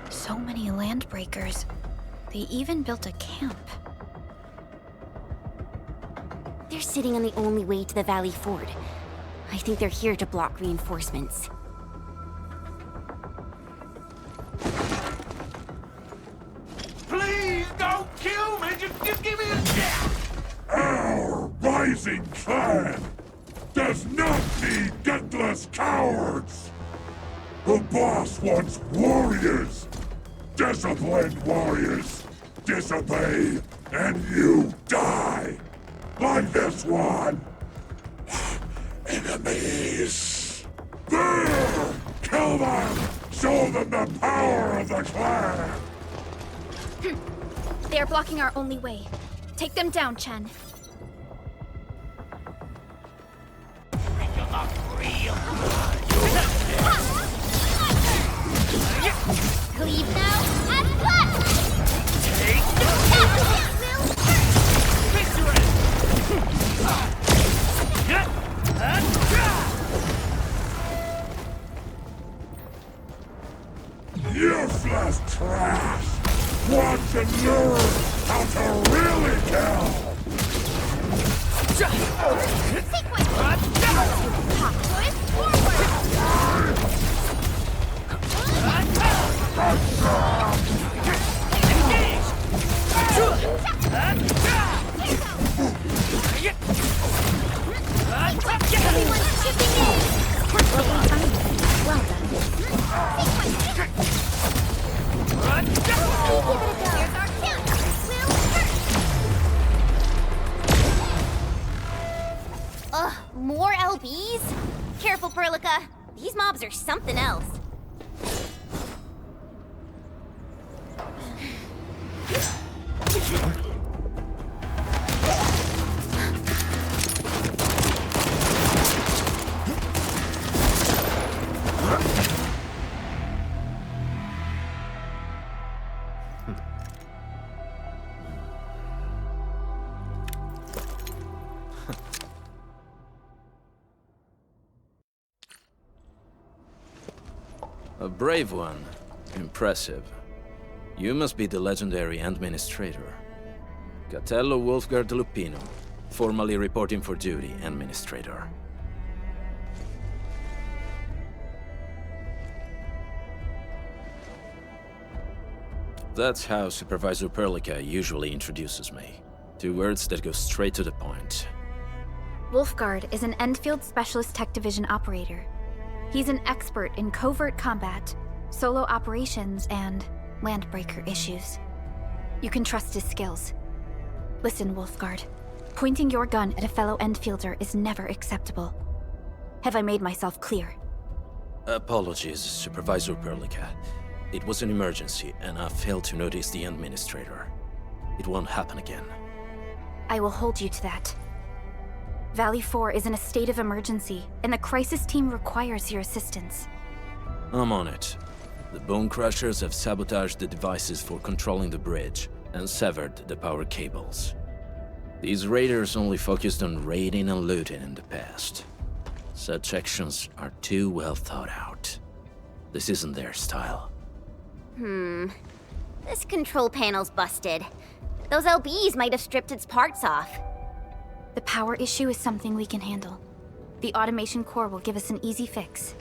So many landbreakers. They even built a camp. They're sitting on the only way to the Valley Ford. I think they're here to block reinforcements. Please don't kill me! Just give me a chance! Our rising clan does not need gutless cowards! The boss wants warriors! Disciplined warriors! Disobey, and you die! Like this one! Enemies! There! Kill them! Show them the power of the clan! They are blocking our only way. Take them down, Chen. Cleave now and cut! Useless trash! Want to learn how to really kill! More LBs? Careful, Perlica. These mobs are something else. A brave one. Impressive. You must be the legendary Administrator. Catello Wolfgard Lupino, formally reporting for duty, Administrator. That's how Supervisor Perlica usually introduces me. 2 words that go straight to the point. Wolfgard is an Endfield Specialist Tech Division operator. He's an expert in covert combat, solo operations, and landbreaker issues. You can trust his skills. Listen, Wolfgard. Pointing your gun at a fellow Endfielder is never acceptable. Have I made myself clear? Apologies, Supervisor Perlica. It was an emergency, and I failed to notice the Administrator. It won't happen again. I will hold you to that. Valley 4 is in a state of emergency, and the crisis team requires your assistance. I'm on it. The Bone Crushers have sabotaged the devices for controlling the bridge, and severed the power cables. These raiders only focused on raiding and looting in the past. Such actions are too well thought out. This isn't their style. This control panel's busted. Those LBs might have stripped its parts off. The power issue is something we can handle. The automation core will give us an easy fix.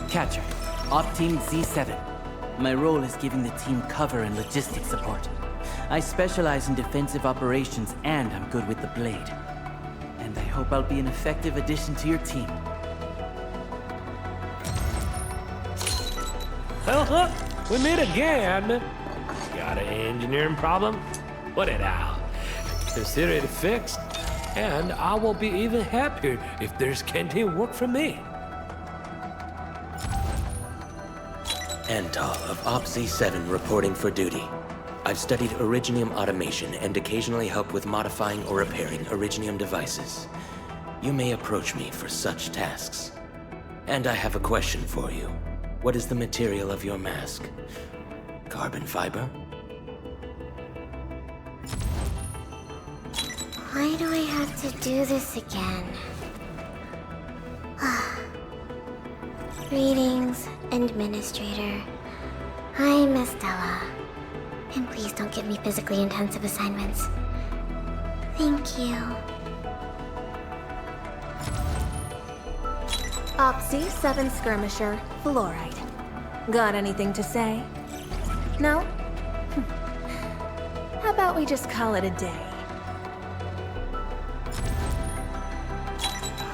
Catcher, Op Team Z7. My role is giving the team cover and logistics support. I specialize in defensive operations and I'm good with the blade. And I hope I'll be an effective addition to your team. Well, look, we meet again. Got an engineering problem? Put it out. Consider it fixed, and I will be even happier if there's canteen work for me. Antal of Op Z7 reporting for duty. I've studied Originium automation and occasionally help with modifying or repairing Originium devices. You may approach me for such tasks. And I have a question for you. What is the material of your mask? Carbon fiber? Why do I have to do this again? Greetings, Administrator. I'm Estella. And please don't give me physically intensive assignments. Thank you. Opsy 7 Skirmisher, Fluorite. Got anything to say? No? How about we just call it a day?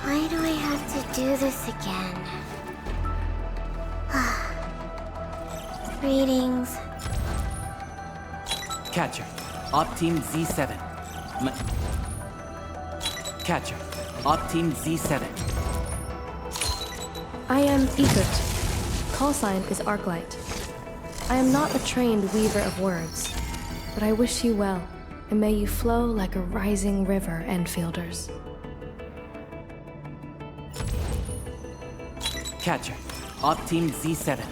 Why do I have to do this again? Greetings. Catcher, Op Team Z7. Catcher, Op Team Z7. I am Egert. Call sign is Arknight. I am not a trained weaver of words, but I wish you well, and may you flow like a rising river, Enfielders. Catcher, Op Team Z7.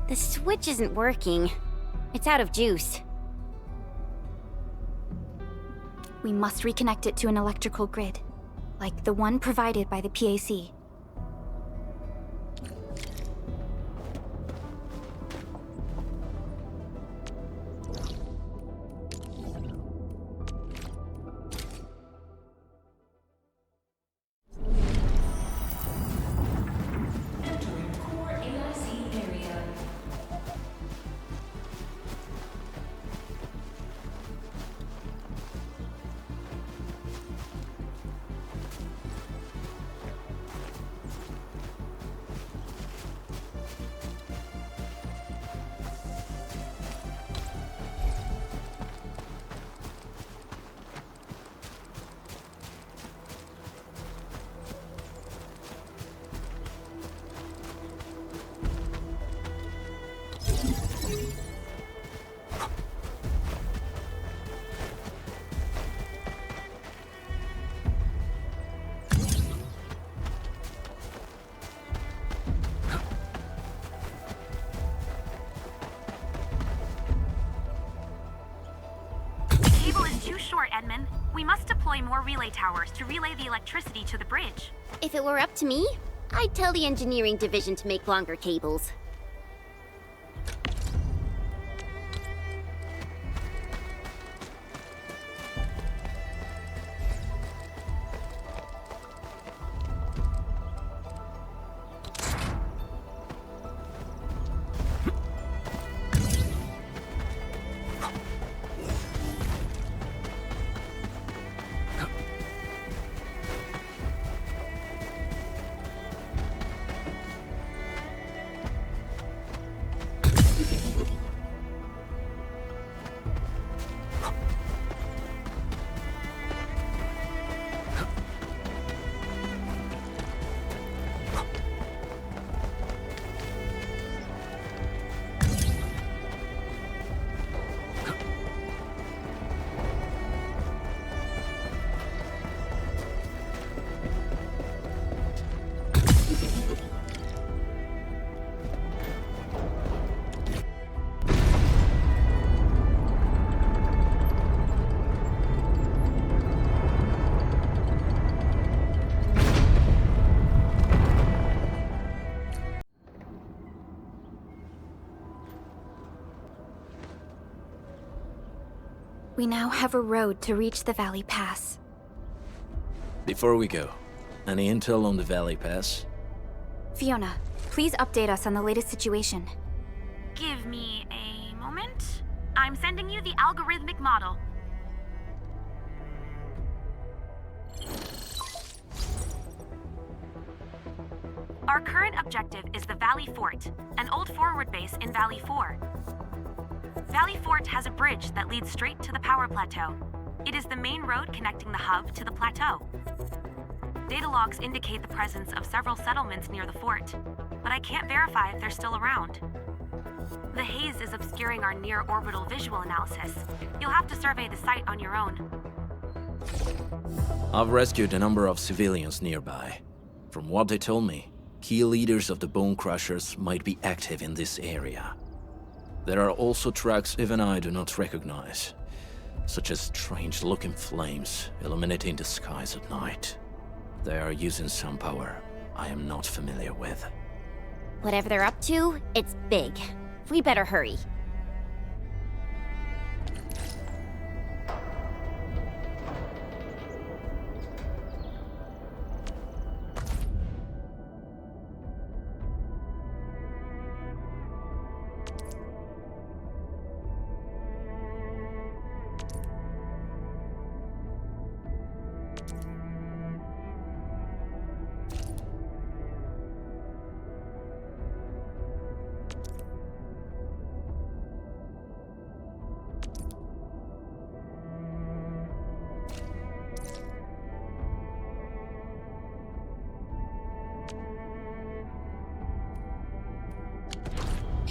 The switch isn't working. It's out of juice. We must reconnect it to an electrical grid, like the one provided by the PAC. Edmund. We must deploy more relay towers to relay the electricity to the bridge. If it were up to me, I'd tell the engineering division to make longer cables. We now have a road to reach the Valley Pass. Before we go, any intel on the Valley Pass? Fiona, please update us on the latest situation. Give me a moment. I'm sending you the algorithmic model. Our current objective is the Valley Fort, an old forward base in Valley 4. Valley Fort has a bridge that leads straight to the power plateau. It is the main road connecting the hub to the plateau. Data logs indicate the presence of several settlements near the fort, but I can't verify if they're still around. The haze is obscuring our near-orbital visual analysis. You'll have to survey the site on your own. I've rescued a number of civilians nearby. From what they told me, key leaders of the Bone Crushers might be active in this area. There are also tracks even I do not recognize, such as strange-looking flames illuminating the skies at night. They are using some power I am not familiar with. Whatever they're up to, it's big. We better hurry.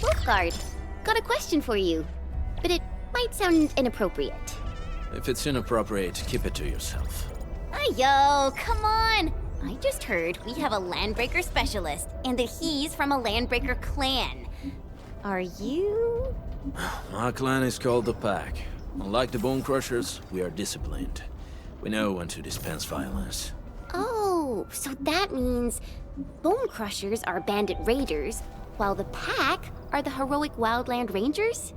Wolfguard, got a question for you, but it might sound inappropriate. If it's inappropriate, keep it to yourself. Yo, come on! I just heard we have a Landbreaker specialist, and that he's from a Landbreaker clan. Are you? My clan is called the Pack. Unlike the Bone Crushers, we are disciplined. We know when to dispense violence. Oh, so that means Bone Crushers are bandit raiders, while the Pack are the heroic Wildland Rangers?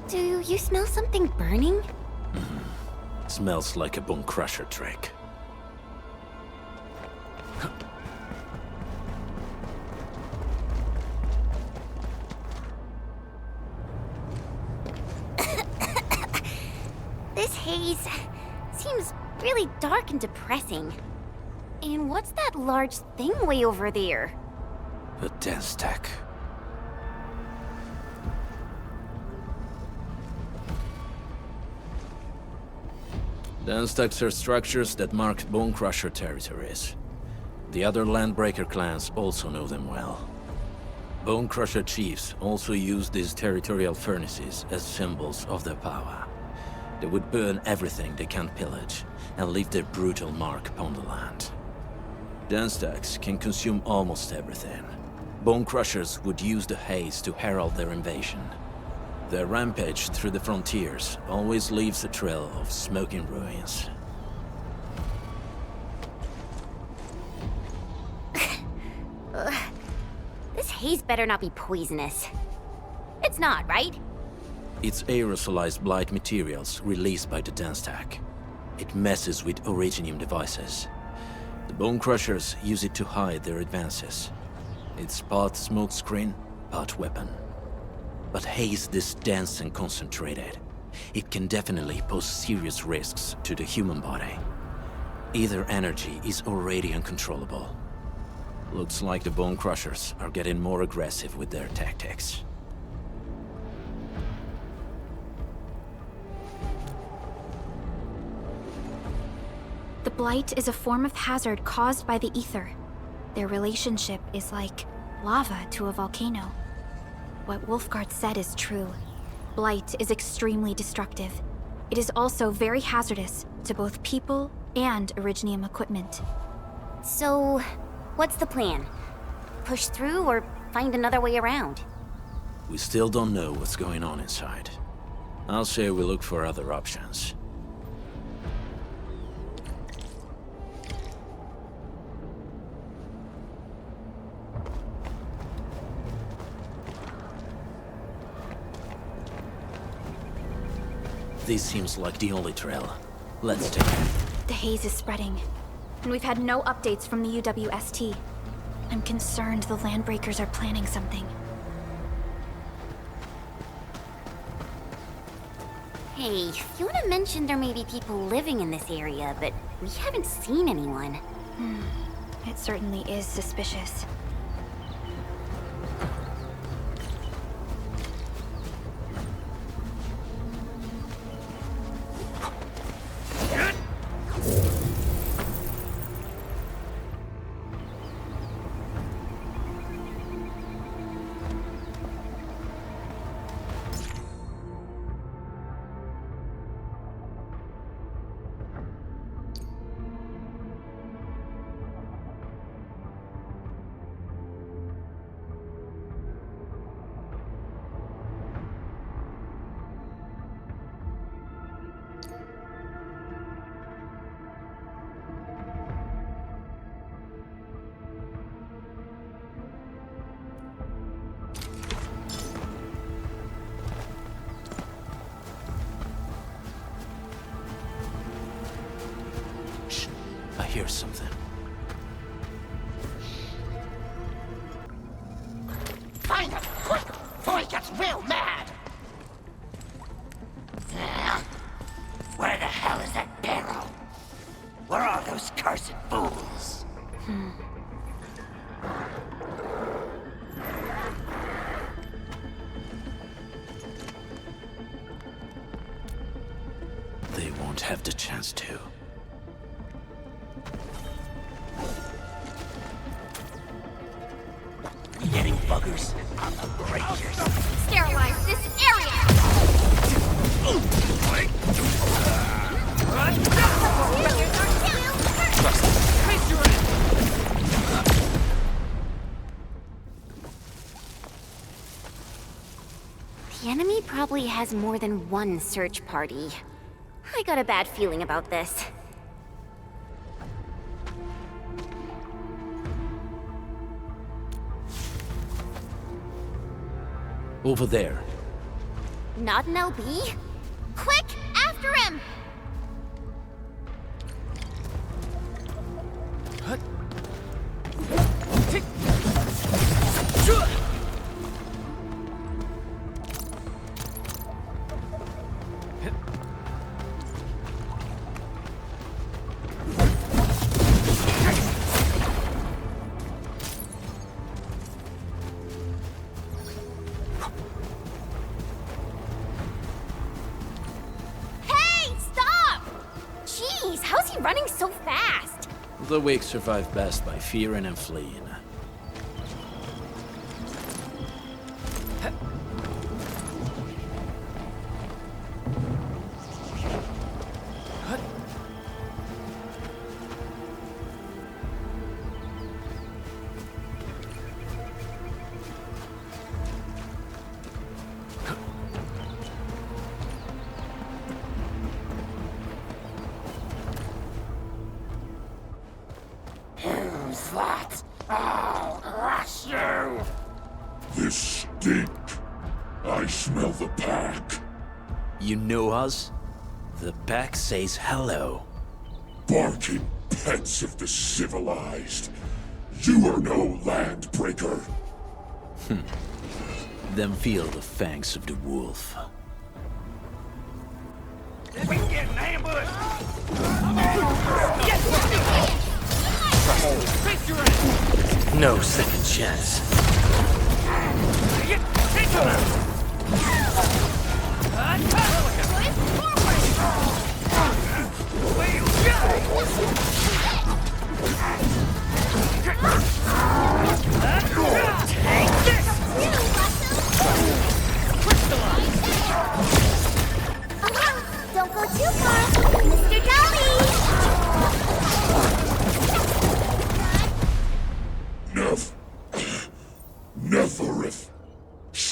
Do you smell something burning? Smells like a Bone Crusher trick. This haze seems really dark and depressing. And what's that large thing way over there? A dense tech. Dense techs are structures that mark Bone Crusher territories. The other Landbreaker clans also know them well. Bone Crusher chiefs also use these territorial furnaces as symbols of their power. They would burn everything they can't pillage, and leave their brutal mark upon the land. Dense techs can consume almost everything. Bone Crushers would use the haze to herald their invasion. Their rampage through the frontiers always leaves a trail of smoking ruins. This haze better not be poisonous. It's not, right? It's aerosolized blight materials released by the dense tech. It messes with Originium devices. The Bone Crushers use it to hide their advances. It's part smokescreen, part weapon. But haze this dense and concentrated. It can definitely pose serious risks to the human body. Either energy is already uncontrollable. Looks like the Bone Crushers are getting more aggressive with their tactics. The blight is a form of hazard caused by the ether. Their relationship is like lava to a volcano. What Wolfguard said is true. Blight is extremely destructive. It is also very hazardous to both people and Originium equipment. So, what's the plan? Push through or find another way around? We still don't know what's going on inside. I'll say we look for other options. This seems like the only trail. Let's take it. The haze is spreading, and we've had no updates from the UWST. I'm concerned the Landbreakers are planning something. Hey, Fiona mentioned there may be people living in this area, but we haven't seen anyone. It certainly is suspicious. I hear something. Find him, quick, before he gets real mad! Where the hell is that barrel? Where are those cursed fools? They won't have the chance to. Getting buggers. I'm a breaker. Sterilize this area! The enemy probably has more than one search party. I got a bad feeling about this. Over there. Not an LB? Quick, after him! Running so fast! The weak survive best by fearing and fleeing. That? I'll crush you! This stink. I smell the pack. You know us? The pack says hello. Barking pets of the civilized. You are no landbreaker. Then feel the fangs of the wolf. We can get an ambush! No second chance.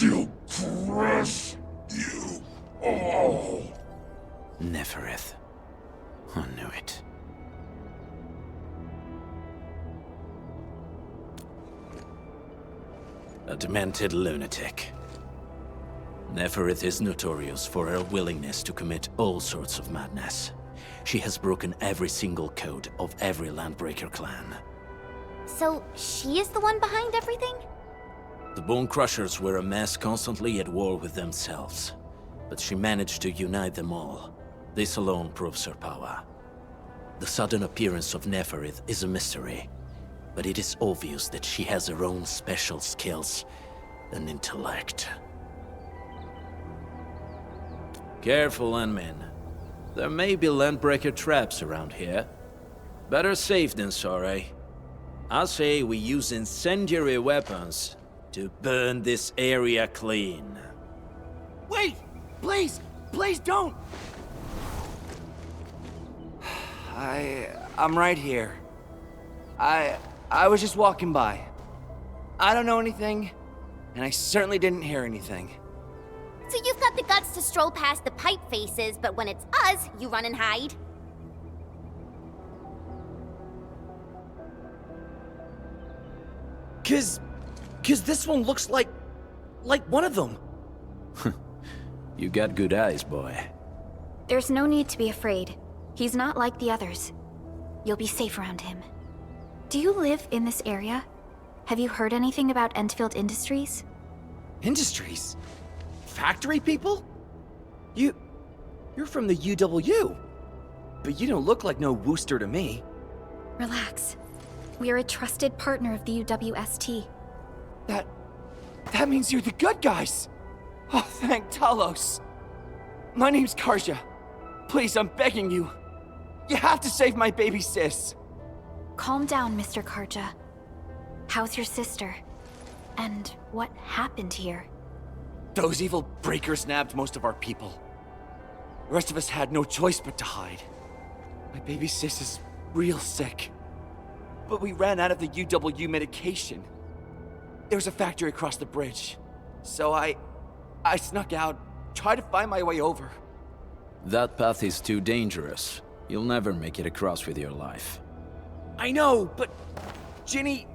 She'll crush you all. Neferith. I knew it. A demented lunatic. Neferith is notorious for her willingness to commit all sorts of madness. She has broken every single code of every Landbreaker clan. So, she is the one behind everything? The Bone Crushers were a mess constantly at war with themselves. But she managed to unite them all. This alone proves her power. The sudden appearance of Neferith is a mystery, but it is obvious that she has her own special skills and intellect. Careful, Landmen. There may be Landbreaker traps around here. Better safe than sorry. I say we use incendiary weapons to burn this area clean. Wait! Please! Please don't! I'm right here. I was just walking by. I don't know anything, and I certainly didn't hear anything. So you've got the guts to stroll past the pipe faces, but when it's us, you run and hide? Cause this one looks like one of them. You got good eyes, boy. There's no need to be afraid. He's not like the others. You'll be safe around him. Do you live in this area? Have you heard anything about Endfield Industries? Industries? Factory people? You're from the UW. But you don't look like no Wooster to me. Relax. We are a trusted partner of the UWST. That means you're the good guys! Oh, thank Talos. My name's Karja. Please, I'm begging you. You have to save my baby sis. Calm down, Mr. Karja. How's your sister? And what happened here? Those evil breakers nabbed most of our people. The rest of us had no choice but to hide. My baby sis is real sick. But we ran out of the UW medication. There was a factory across the bridge. So I snuck out, tried to find my way over. That path is too dangerous. You'll never make it across with your life. I know, but Ginny,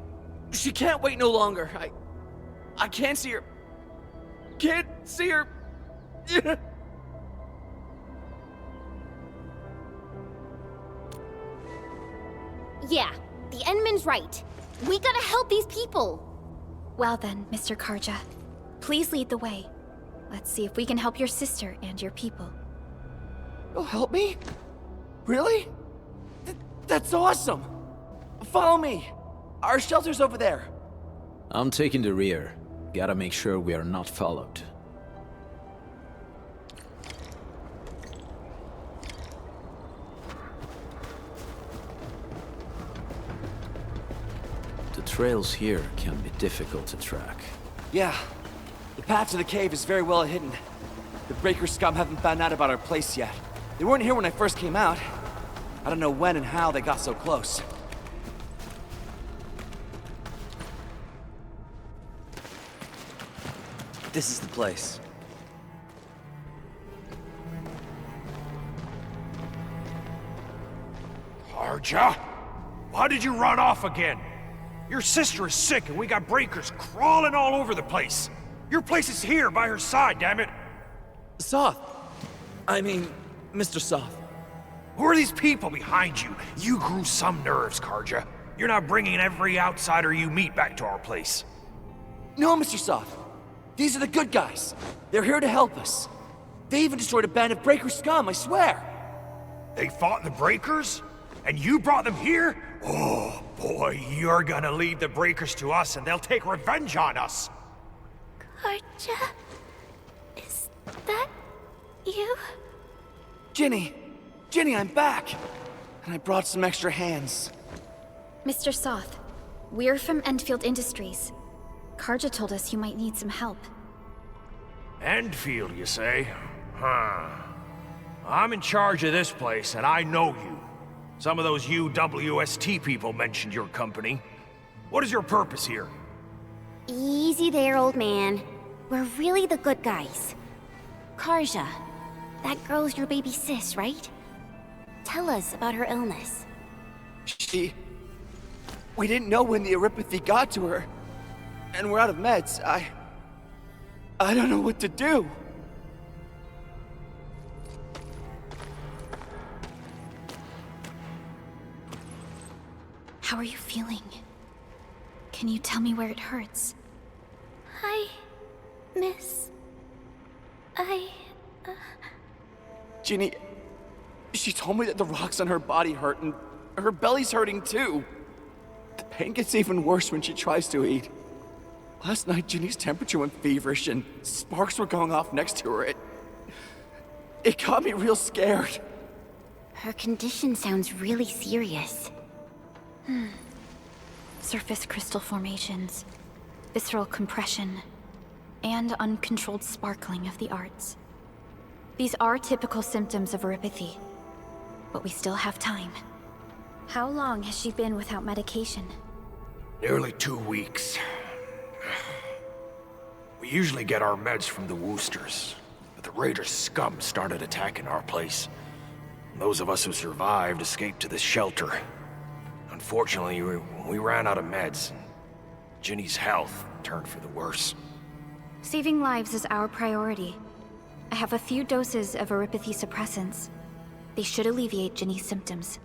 she can't wait no longer. I can't see her. Can't see her. Yeah, the Endman's right. We gotta help these people. Well then, Mr. Karja, please lead the way. Let's see if we can help your sister and your people. You'll help me? Really? That's awesome! Follow me! Our shelter's over there. I'm taking the rear. Gotta make sure we are not followed. The trails here can be difficult to track. Yeah. The path to the cave is very well hidden. The Breaker scum haven't found out about our place yet. They weren't here when I first came out. I don't know when and how they got so close. This is the place. Karja? Why did you run off again? Your sister is sick and we got breakers crawling all over the place. Your place is here by her side, damn it. Soth. I mean, Mr. Soth. Who are these people behind you? You grew some nerves, Karja. You're not bringing every outsider you meet back to our place. No, Mr. Soth. These are the good guys. They're here to help us. They even destroyed a band of Breaker scum, I swear. They fought the Breakers? And you brought them here? Oh, boy, you're gonna lead the Breakers to us and they'll take revenge on us. Karja? Is that you? Ginny! Ginny, I'm back! And I brought some extra hands. Mr. Soth, we're from Endfield Industries. Karja told us you might need some help. Endfield, you say? Huh. I'm in charge of this place, and I know you. Some of those UWST people mentioned your company. What is your purpose here? Easy there, old man. We're really the good guys. Karja, that girl's your baby sis, right? Tell us about her illness. We didn't know when the Eurypathy got to her. And we're out of meds. I don't know what to do. How are you feeling? Can you tell me where it hurts? Hi, miss. Ginny, she told me that the rocks on her body hurt and her belly's hurting too. The pain gets even worse when she tries to eat. Last night, Ginny's temperature went feverish and sparks were going off next to her. It got me real scared. Her condition sounds really serious. Surface crystal formations, visceral compression, and uncontrolled sparkling of the arts. These are typical symptoms of Eurypathy, but we still have time. How long has she been without medication? Nearly 2 weeks. We usually get our meds from the Woosters, but the Raiders' scum started attacking our place. And those of us who survived escaped to this shelter. Unfortunately, we ran out of meds. Ginny's health turned for the worse. Saving lives is our priority. I have a few doses of Eurypathy suppressants. They should alleviate Ginny's symptoms.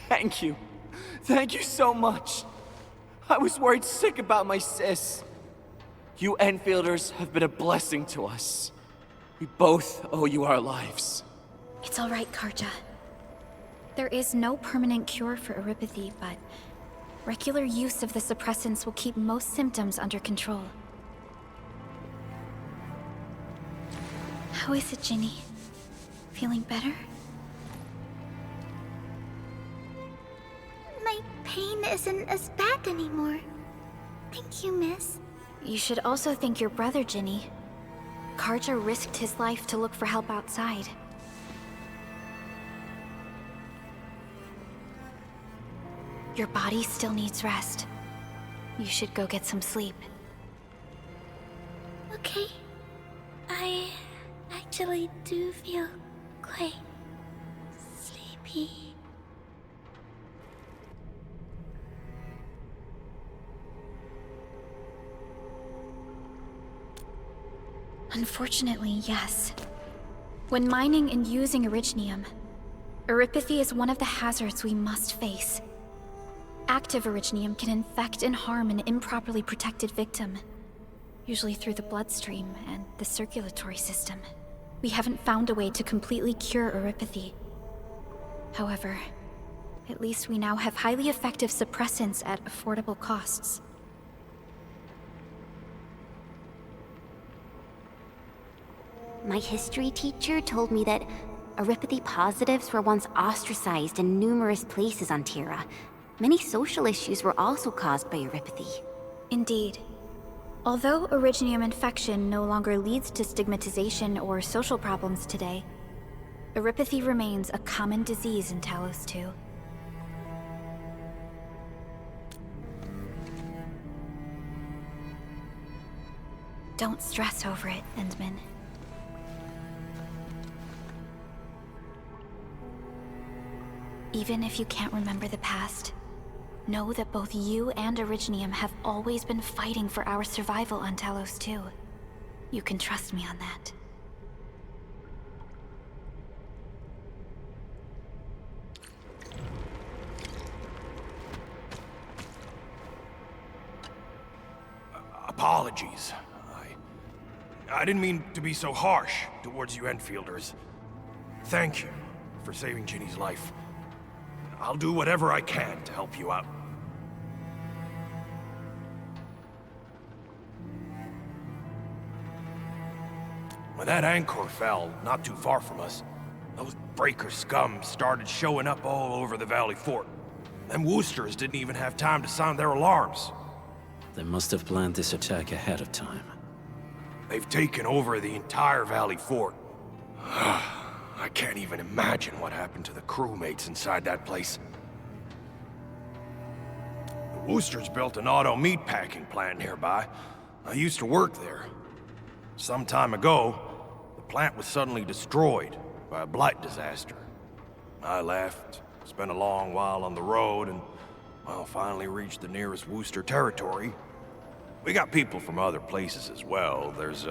Thank you. Thank you so much. I was worried sick about my sis. You Enfielders have been a blessing to us. We both owe you our lives. It's all right, Karja. There is no permanent cure for Eurypathy, but regular use of the suppressants will keep most symptoms under control. How is it, Ginny? Feeling better? My pain isn't as bad anymore. Thank you, miss. You should also thank your brother, Ginny. Karja risked his life to look for help outside. Your body still needs rest. You should go get some sleep. Okay. I actually do feel quite sleepy. Unfortunately, yes. When mining and using Originium, Eurypathy is one of the hazards we must face. Active Originium can infect and harm an improperly protected victim, usually through the bloodstream and the circulatory system. We haven't found a way to completely cure Eurypathy. However, at least we now have highly effective suppressants at affordable costs. My history teacher told me that Eurypathy positives were once ostracized in numerous places on Terra. Many social issues were also caused by Eurypathy. Indeed. Although Originium infection no longer leads to stigmatization or social problems today, Eurypathy remains a common disease in Talos 2. Don't stress over it, Endman. Even if you can't remember the past, know that both you and Originium have always been fighting for our survival on Talos 2. You can trust me on that. apologies. I didn't mean to be so harsh towards you Enfielders. Thank you for saving Ginny's life. I'll do whatever I can to help you out. When that anchor fell, not too far from us, those breaker scum started showing up all over the Valley Fort. Them Woosters didn't even have time to sound their alarms. They must have planned this attack ahead of time. They've taken over the entire Valley Fort. I can't even imagine what happened to the crewmates inside that place. The Woosters built an auto meatpacking plant nearby. I used to work there. Some time ago, the plant was suddenly destroyed by a blight disaster. I left, spent a long while on the road, and, well, finally reached the nearest Wooster territory. We got people from other places as well. There's,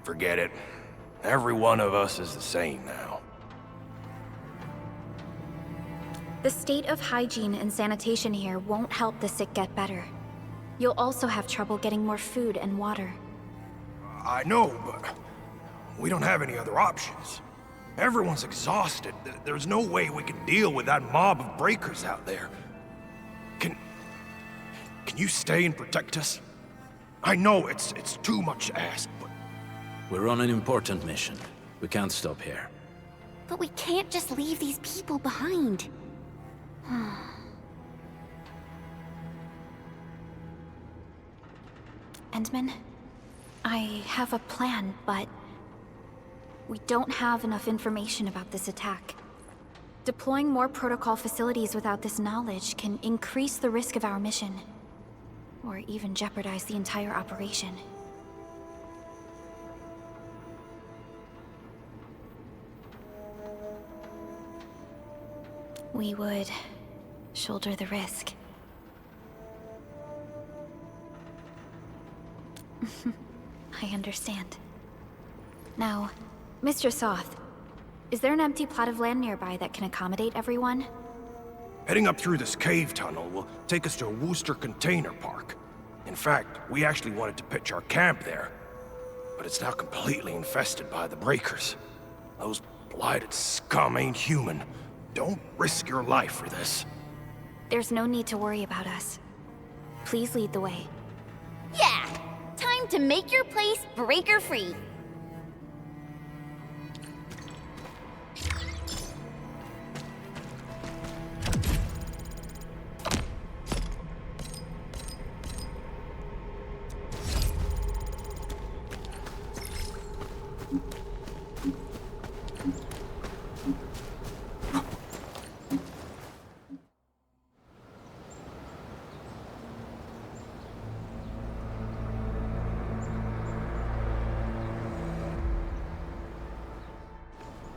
forget it. Every one of us is the same now. The state of hygiene and sanitation here won't help the sick get better. You'll also have trouble getting more food and water. I know, but we don't have any other options. Everyone's exhausted. There's no way we can deal with that mob of breakers out there. Can you stay and protect us? I know it's too much to ask, but... We're on an important mission. We can't stop here. But we can't just leave these people behind. Endman, I have a plan, but we don't have enough information about this attack. Deploying more protocol facilities without this knowledge can increase the risk of our mission, or even jeopardize the entire operation. We would shoulder the risk. I understand. Now, Mr. Soth, is there an empty plot of land nearby that can accommodate everyone? Heading up through this cave tunnel will take us to a Wooster container park. In fact, we actually wanted to pitch our camp there, but it's now completely infested by the breakers. Those blighted scum ain't human. Don't risk your life for this. There's no need to worry about us. Please lead the way. Yeah! Time to make your place breaker-free.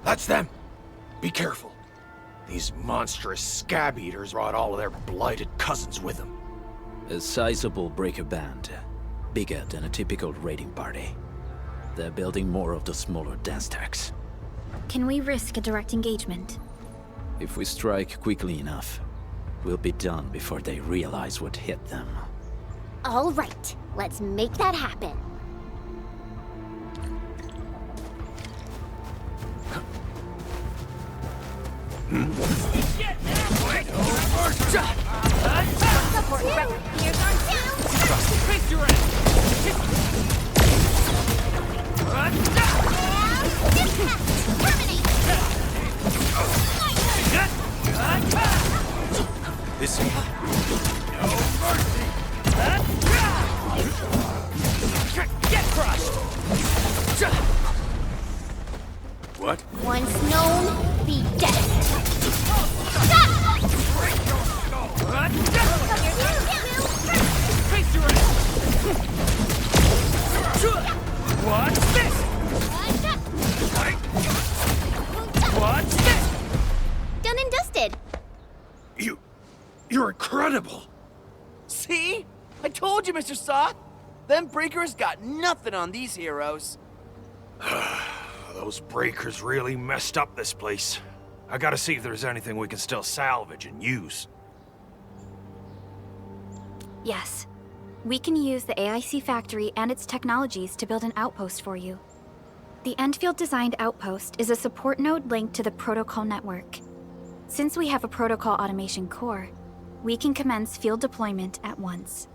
That's them! Be careful. These monstrous scab eaters brought all of their blighted cousins with them. A sizable breaker band. Bigger than a typical raiding party. They're building more of the smaller dance tags. Can we risk a direct engagement? If we strike quickly enough, we'll be done before they realize what hit them. All right, let's make that happen. Support record. Here's our down. Face your ass! This No mercy! Get crushed! What? Once known, be dead. Face your ass! What's this? What's this? Done and dusted. You're incredible! See? I told you, Mr. Soth. Them breakers got nothing on these heroes. Those breakers really messed up this place. I gotta see if there's anything we can still salvage and use. Yes. we can use the AIC factory and its technologies to build an outpost for you. The Endfield designed outpost is a support node linked to the protocol network. Since we have a protocol automation core, we can commence field deployment at once.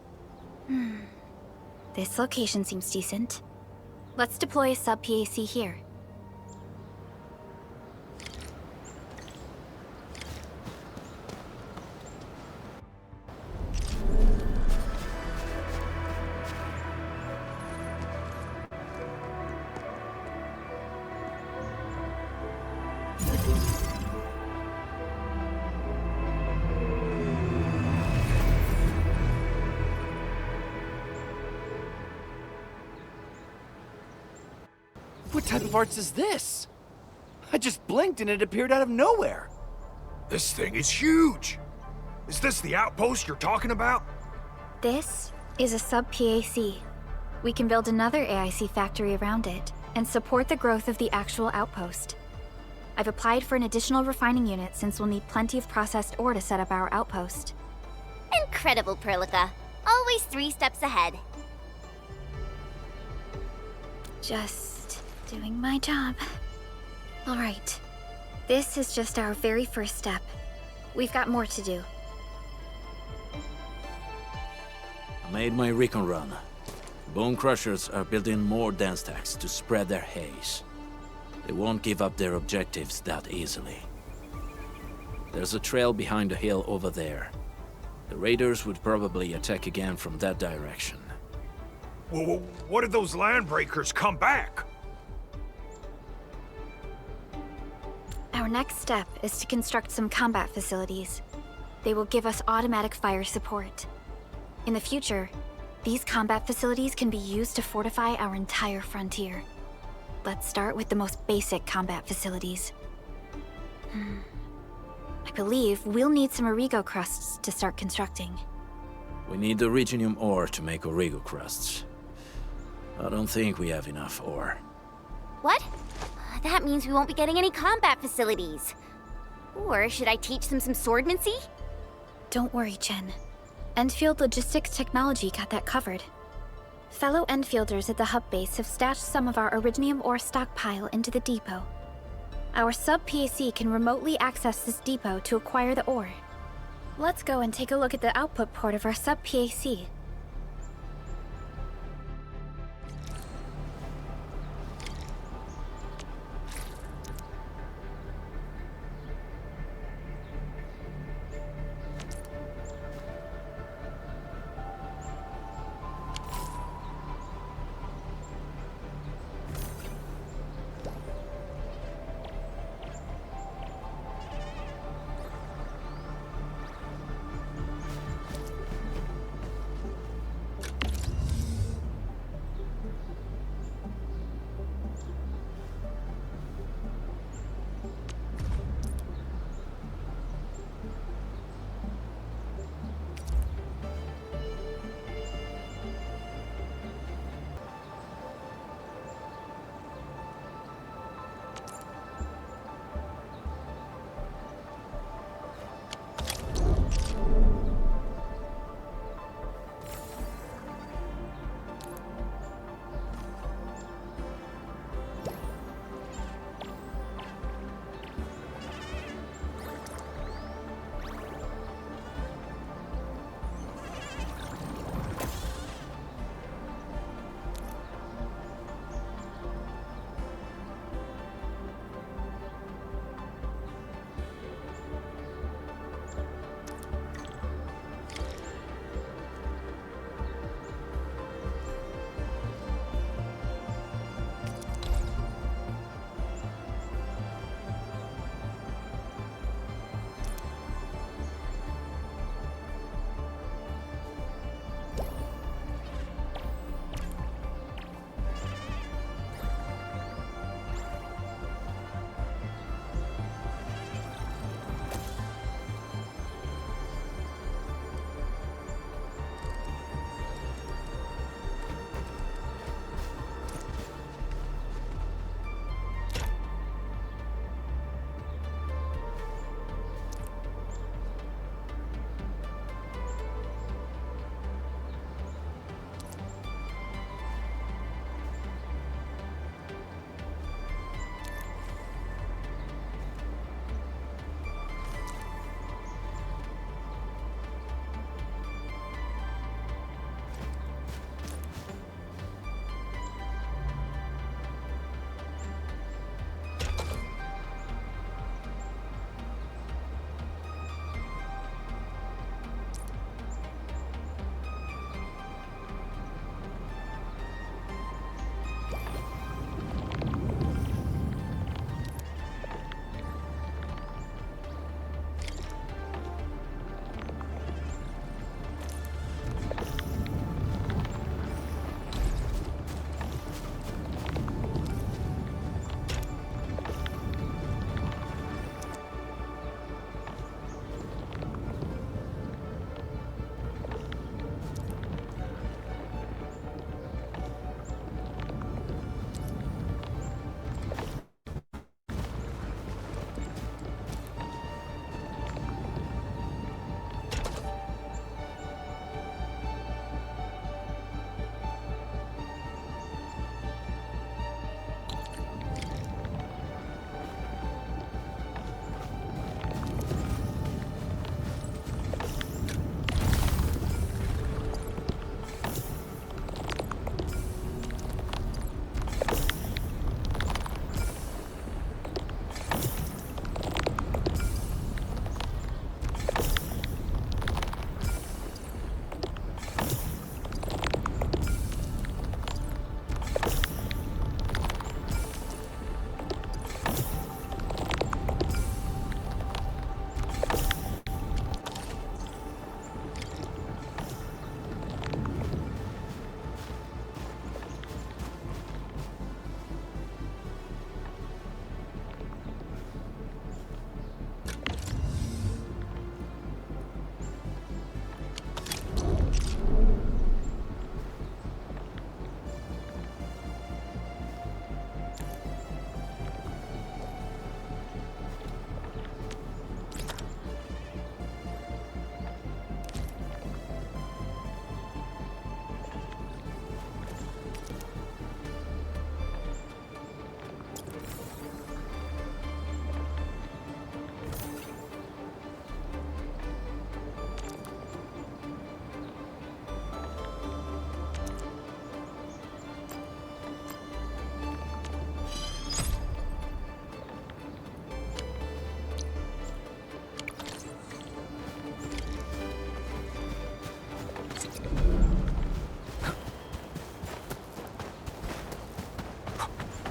This location seems decent. Let's deploy a sub-PAC here. What type of arts is this? I just blinked and it appeared out of nowhere. This thing is huge! Is this the outpost you're talking about? This is a sub-PAC. We can build another AIC factory around it and support the growth of the actual outpost. I've applied for an additional refining unit since we'll need plenty of processed ore to set up our outpost. Incredible, Perlica. Always 3 steps ahead. Just doing my job. All right. This is just our very first step. We've got more to do. I made my recon run. Bone Crushers are building more dance stacks to spread their haze. They won't give up their objectives that easily. There's a trail behind the hill over there. The raiders would probably attack again from that direction. Well, what if those landbreakers come back? Our next step is to construct some combat facilities. They will give us automatic fire support. In the future, these combat facilities can be used to fortify our entire frontier. Let's start with the most basic combat facilities. I believe we'll need some Origo crusts to start constructing. We need the Originium ore to make Origo crusts. I don't think we have enough ore. What? That means we won't be getting any combat facilities. Or should I teach them some swordmancy? Don't worry, Chen. Endfield Logistics Technology got that covered. Fellow Endfielders at the hub base have stashed some of our Originium ore stockpile into the depot. Our sub-PAC can remotely access this depot to acquire the ore. Let's go and take a look at the output port of our sub-PAC.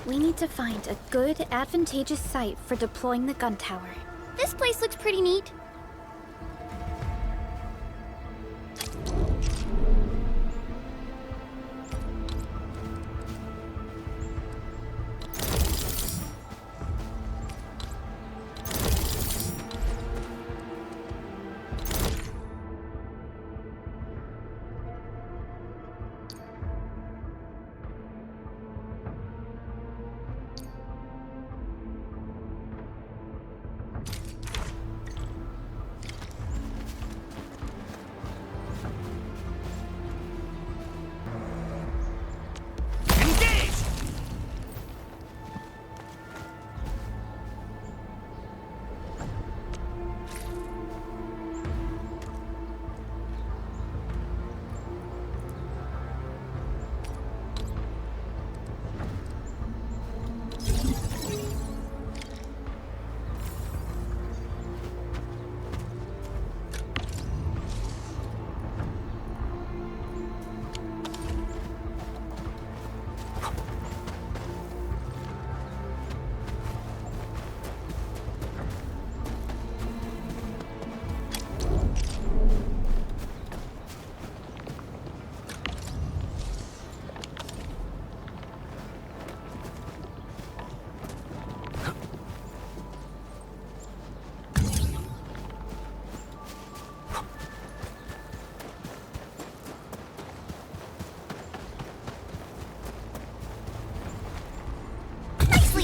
We need to find a good, advantageous site for deploying the gun tower. This place looks pretty neat.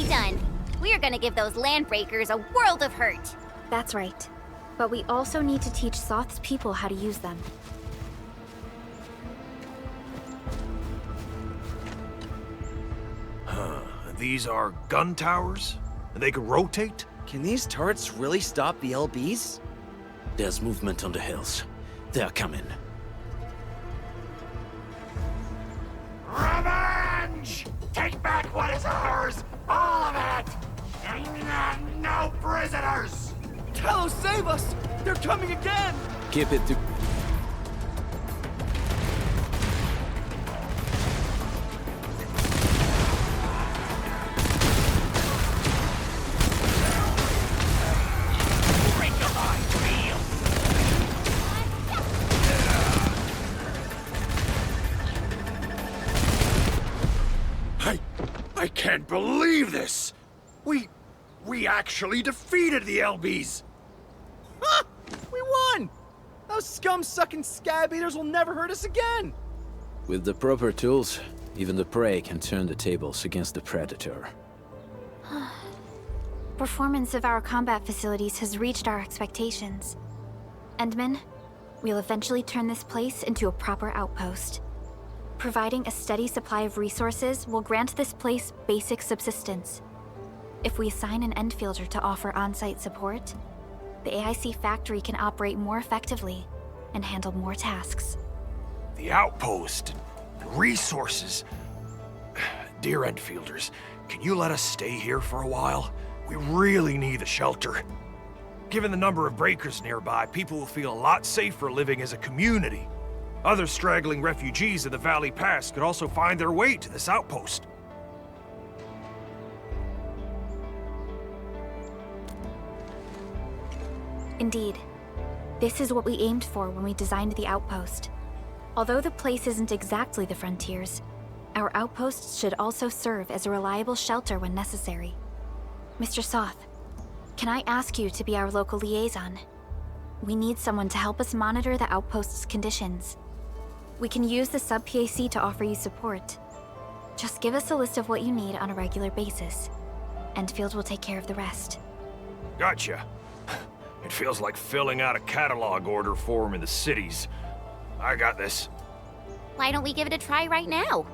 Done. We're gonna give those landbreakers a world of hurt. That's right. But we also need to teach Soth's people how to use them. These are gun towers? They can rotate? Can these turrets really stop the LBs? There's movement on the hills. They're coming. Revenge! Take back what is ours! All of it! No prisoners! Talos, save us! They're coming again! Keep it to... I can't believe this! We actually defeated the LBs! Huh! We won! Those scum-sucking scab eaters will never hurt us again! With the proper tools, even the prey can turn the tables against the predator. Performance of our combat facilities has reached our expectations. Endman, we'll eventually turn this place into a proper outpost. Providing a steady supply of resources will grant this place basic subsistence. If we assign an Endfielder to offer on-site support, the AIC factory can operate more effectively and handle more tasks. The outpost and resources. Dear Endfielders, can you let us stay here for a while? We really need the shelter. Given the number of breakers nearby, people will feel a lot safer living as a community. Other straggling refugees of the Valley Pass could also find their way to this outpost. Indeed. This is what we aimed for when we designed the outpost. Although the place isn't exactly the frontiers, our outposts should also serve as a reliable shelter when necessary. Mr. Soth, can I ask you to be our local liaison? We need someone to help us monitor the outpost's conditions. We can use the sub-PAC to offer you support. Just give us a list of what you need on a regular basis. Endfield will take care of the rest. Gotcha. It feels like filling out a catalog order form in the cities. I got this. Why don't we give it a try right now?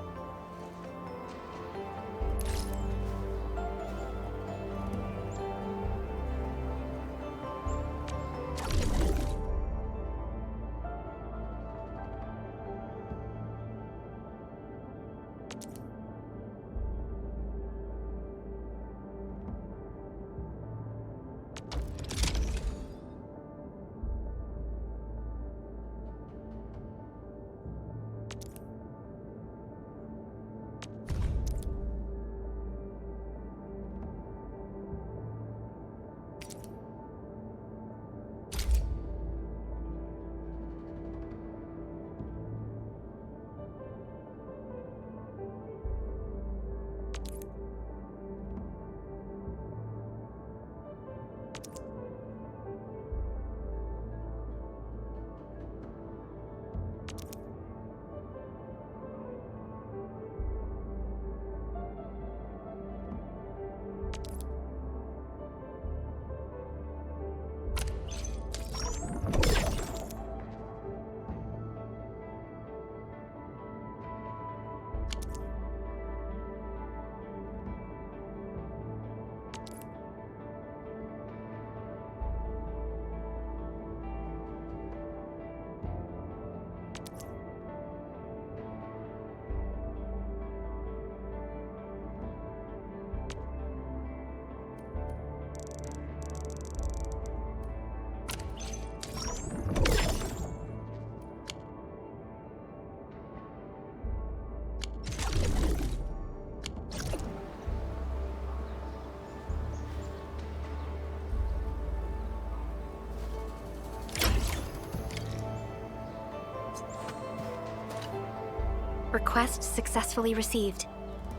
Request successfully received.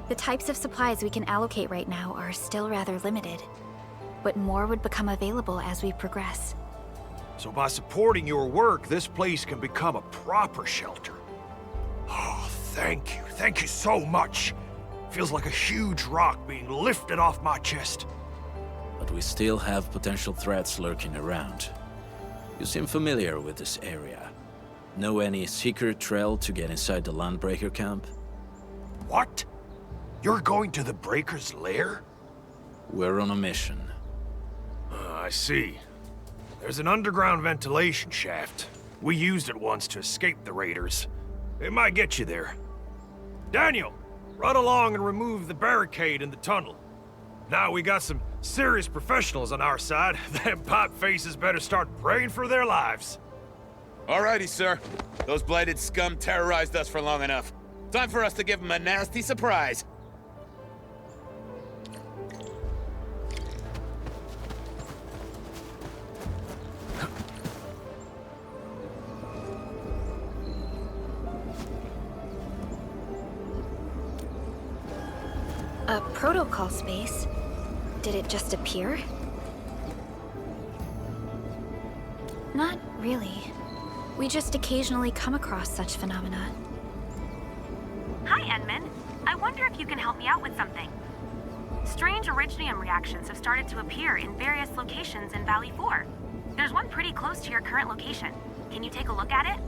The types of supplies we can allocate right now are still rather limited, but more would become available as we progress. So by supporting your work, this place can become a proper shelter. Oh, thank you. Thank you so much. Feels like a huge rock being lifted off my chest. But we still have potential threats lurking around. You seem familiar with this area. Know any secret trail to get inside the Landbreaker camp? What? You're going to the Breaker's lair? We're on a mission. I see. There's an underground ventilation shaft. We used it once to escape the raiders. It might get you there. Daniel, run along and remove the barricade in the tunnel. Now we got some serious professionals on our side. Them pipe faces better start praying for their lives. Alrighty, sir. Those blighted scum terrorized us for long enough. Time for us to give them a nasty surprise. A protocol space? Did it just appear? Not really. We just occasionally come across such phenomena. Hi, Edmund. I wonder if you can help me out with something. Strange originium reactions have started to appear in various locations in Valley 4. There's one pretty close to your current location. Can you take a look at it?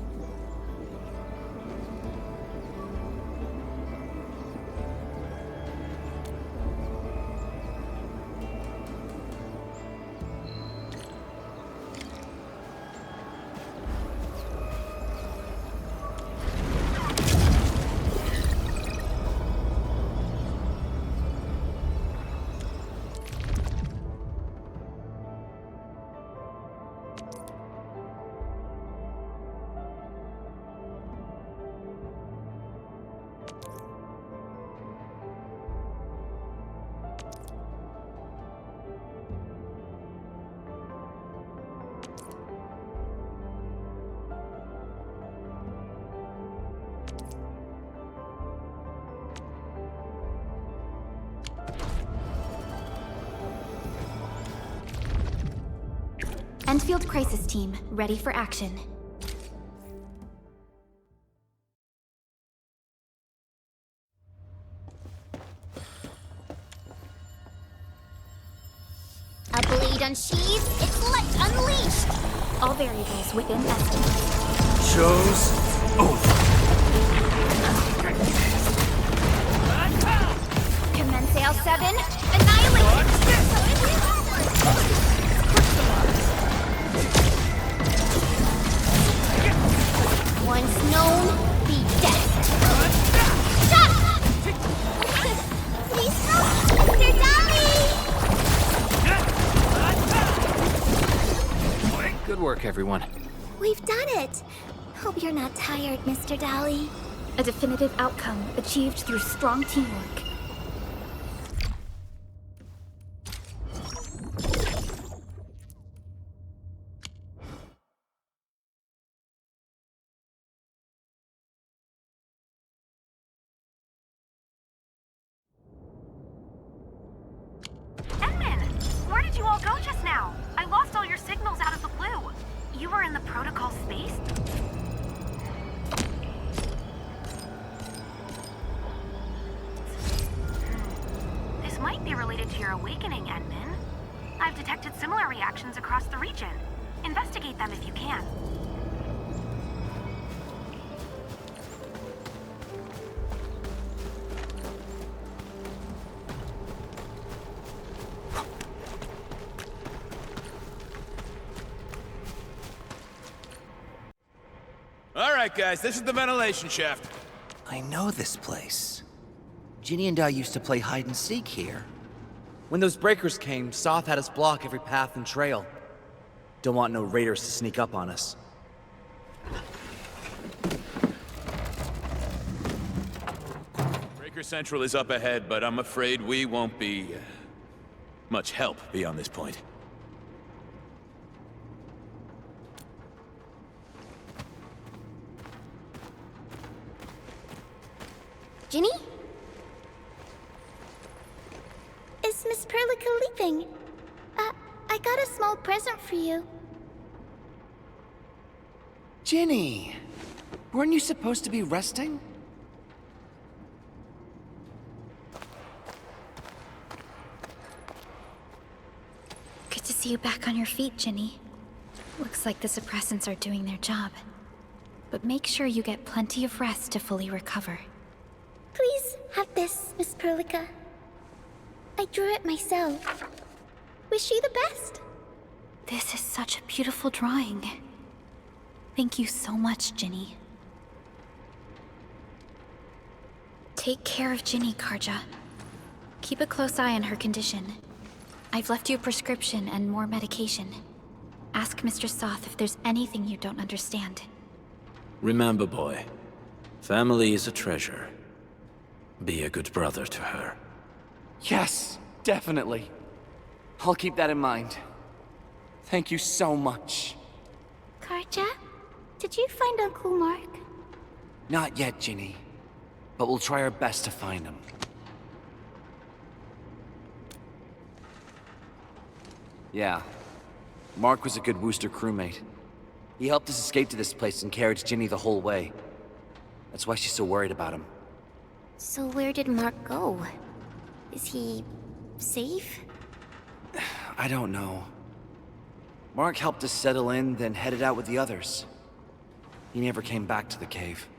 Endfield Crisis Team, ready for action. A blade unsheathed, its light unleashed! All variables within estimates. Shows over. Commence AL7, annihilate! Once known, be dead. Shut! Please help, Mr. Dolly! Good work, everyone. We've done it. Hope you're not tired, Mr. Dolly. A definitive outcome achieved through strong teamwork. All right, guys, this is the ventilation shaft. I know this place. Ginny and I used to play hide and seek here. When those breakers came, Soth had us block every path and trail. Don't want no raiders to sneak up on us. Breaker Central is up ahead, but I'm afraid we won't be much help beyond this point. Ginny? Is Miss Perlica leaving? I got a small present for you. Ginny! Weren't you supposed to be resting? Good to see you back on your feet, Ginny. Looks like the suppressants are doing their job. But make sure you get plenty of rest to fully recover. Please have this, Miss Perlica. I drew it myself. Wish you the best. This is such a beautiful drawing. Thank you so much, Ginny. Take care of Ginny, Karja. Keep a close eye on her condition. I've left you a prescription and more medication. Ask Mr. Soth if there's anything you don't understand. Remember, boy, family is a treasure. Be a good brother to her. Yes, definitely. I'll keep that in mind. Thank you so much. Karja, did you find Uncle Mark? Not yet, Ginny. But we'll try our best to find him. Yeah. Mark was a good Wooster crewmate. He helped us escape to this place and carried Ginny the whole way. That's why she's so worried about him. So where did Mark go? Is he safe? I don't know. Mark helped us settle in, then headed out with the others. He never came back to the cave.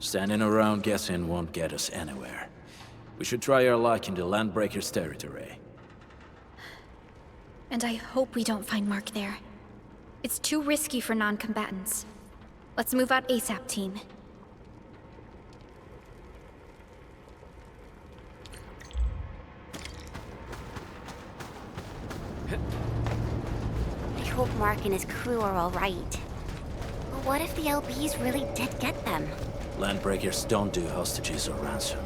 Standing around guessing won't get us anywhere. We should try our luck in the Landbreakers' territory. And I hope we don't find Mark there. It's too risky for non-combatants. Let's move out ASAP, team. I hope Mark and his crew are all right. But what if the LBs really did get them? Landbreakers don't do hostages or ransom.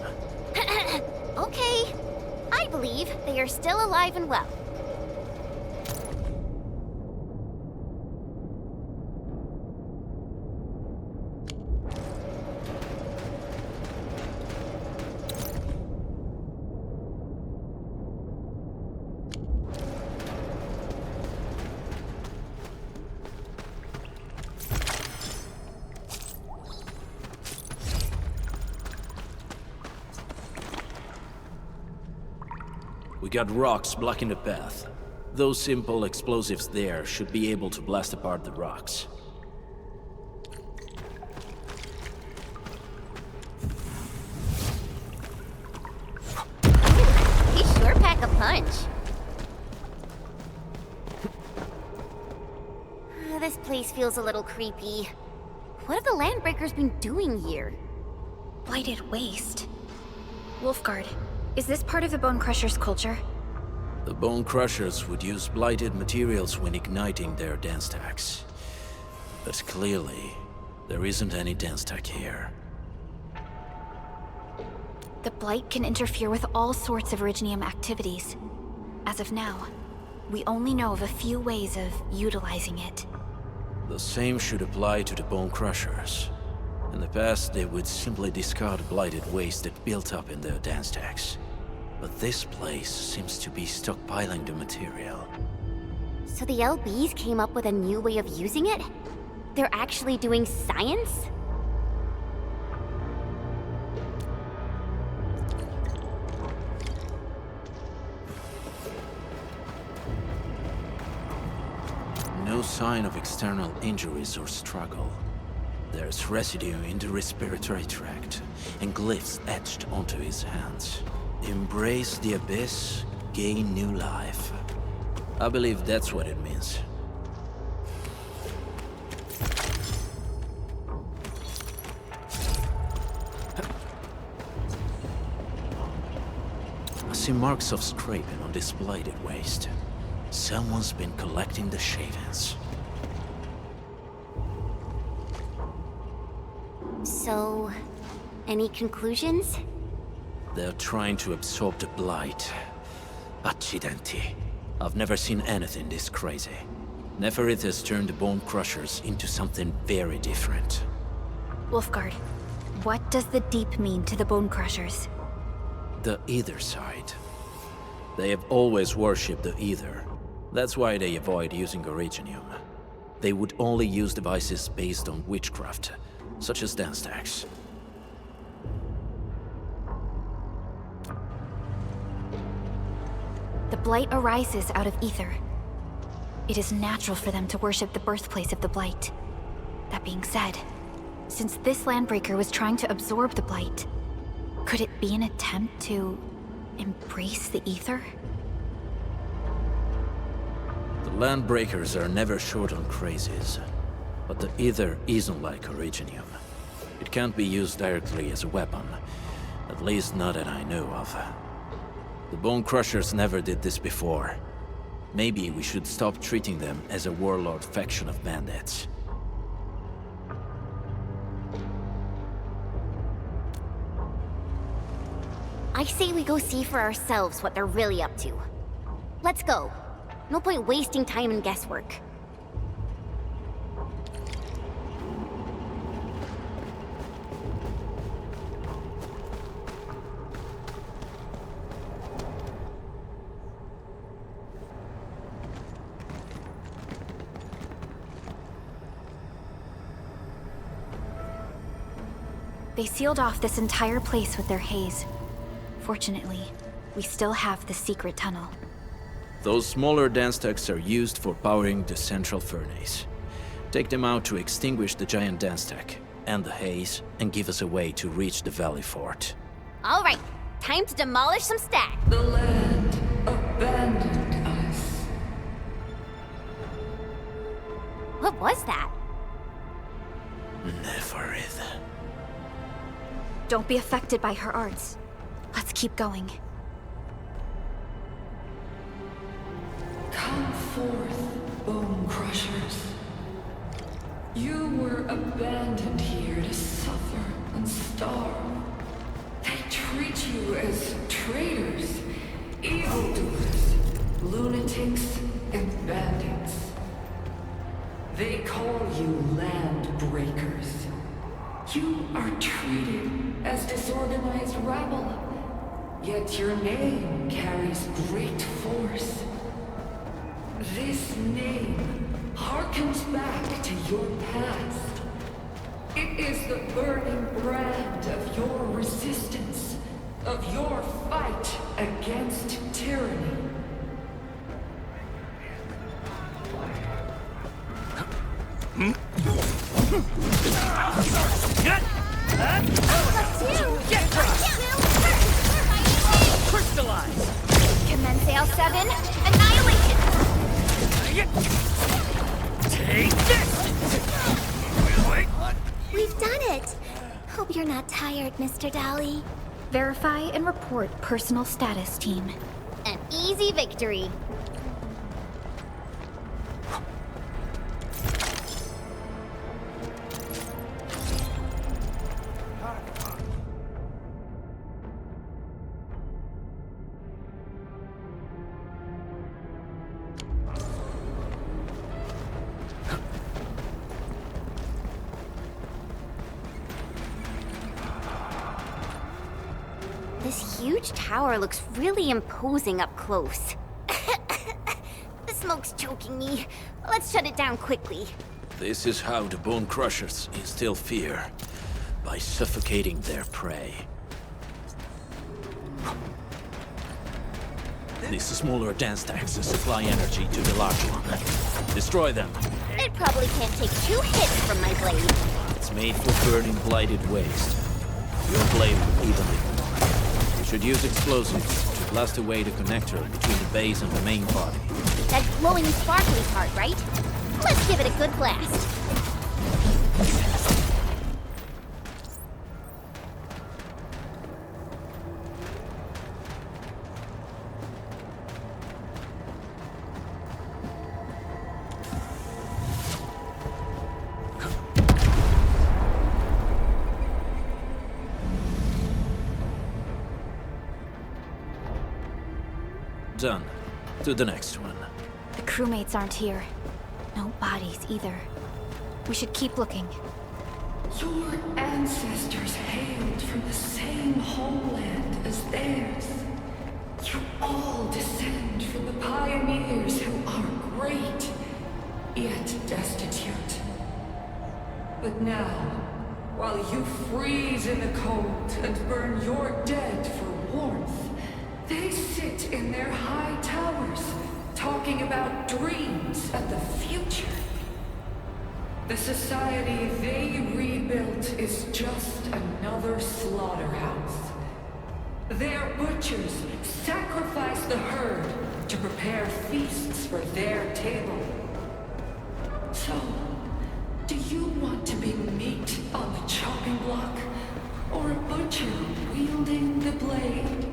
Okay. I believe they are still alive and well. We got rocks blocking the path. Those simple explosives there should be able to blast apart the rocks. He sure pack a punch. This place feels a little creepy. What have the Landbreakers been doing here? Blighted waste. Wolfguard, is this part of the Bone Crusher's culture? The Bone Crushers would use blighted materials when igniting their dance stacks. But clearly, there isn't any dance stack here. The Blight can interfere with all sorts of Originium activities. As of now, we only know of a few ways of utilizing it. The same should apply to the Bone Crushers. In the past, they would simply discard blighted waste that built up in their dance stacks. But this place seems to be stockpiling the material. So the LBs came up with a new way of using it? They're actually doing science? No sign of external injuries or struggle. There's residue in the respiratory tract, and glyphs etched onto his hands. Embrace the abyss, gain new life. I believe that's what it means. see marks of scraping on this blighted waste. Someone's been collecting the shavings. So, any conclusions? They're trying to absorb the blight. Accidenti. I've never seen anything this crazy. Neferith has turned the Bone Crushers into something very different. Wolfguard, what does the Deep mean to the Bone Crushers? The Ether side. They have always worshipped the Ether. That's why they avoid using Originium. They would only use devices based on witchcraft, such as dance stacks. The Blight arises out of Ether. It is natural for them to worship the birthplace of the Blight. That being said, since this Landbreaker was trying to absorb the Blight, could it be an attempt to embrace the Ether? The Landbreakers are never short on crazes, but the Ether isn't like Originium. It can't be used directly as a weapon, at least not that I know of. The Bone Crushers never did this before. Maybe we should stop treating them as a warlord faction of bandits. I say we go see for ourselves what they're really up to. Let's go. No point wasting time in guesswork. They sealed off this entire place with their haze. Fortunately, we still have the secret tunnel. Those smaller dance stacks are used for powering the central furnace. Take them out to extinguish the giant dance stack and the haze, and give us a way to reach the Valley Fort. All right, time to demolish some stacks. The land abandoned us. What was that? Neferith. Don't be affected by her arts. Let's keep going. Come forth, Bone Crushers. You were abandoned here to suffer and starve. They treat you as traitors, evildoers, lunatics, and bandits. They call you Landbreakers. You are treated as disorganized rabble, yet your name carries great force. This name harkens back to your past. It is the burning brand of your resistance, of your fight against tyranny. Crystallize! Commence L7, annihilation! Take this! We've done it! Hope you're not tired, Mr. Dali. Verify and report personal status, team. An easy victory. This huge tower looks really imposing up close. The smoke's choking me. Let's shut it down quickly. This is how the Bone Crushers instill fear, by suffocating their prey. These smaller dance stacks supply energy to the large one. Destroy them. It probably can't take 2 hits from my blade. It's made for burning blighted waste. Your blade will evenly more. You should use explosives to blast away the connector between the base and the main body. That glowing sparkly part, right? Let's give it a good blast. done. To the next one. The crewmates aren't here. No bodies either. We should keep looking. Your ancestors hailed from the same homeland as theirs. You all descend from the pioneers who are great, yet destitute. But now, while you freeze in the cold and burn your dead for warmth, they sit in their high towers, talking about dreams and the future. The society they rebuilt is just another slaughterhouse. Their butchers sacrifice the herd to prepare feasts for their table. So, do you want to be meat on the chopping block, or a butcher wielding the blade?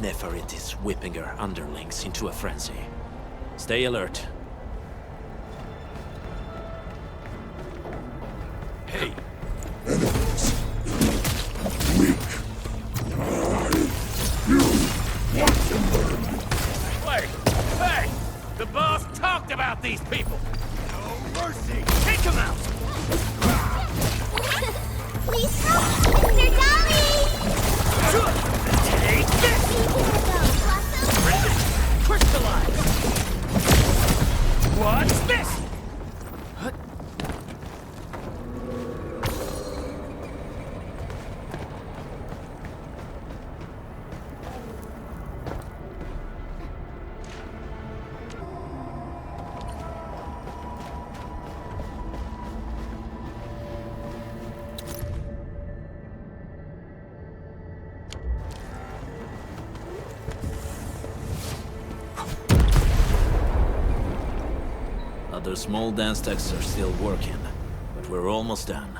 Neferit is whipping her underlings into a frenzy. Stay alert. Hey! Wait! Hey! The boss talked about these people! No mercy! Take them out! Please stop, Mr. Dolly! Take this! Crystallize! What's this? Other small dance techs are still working, but we're almost done.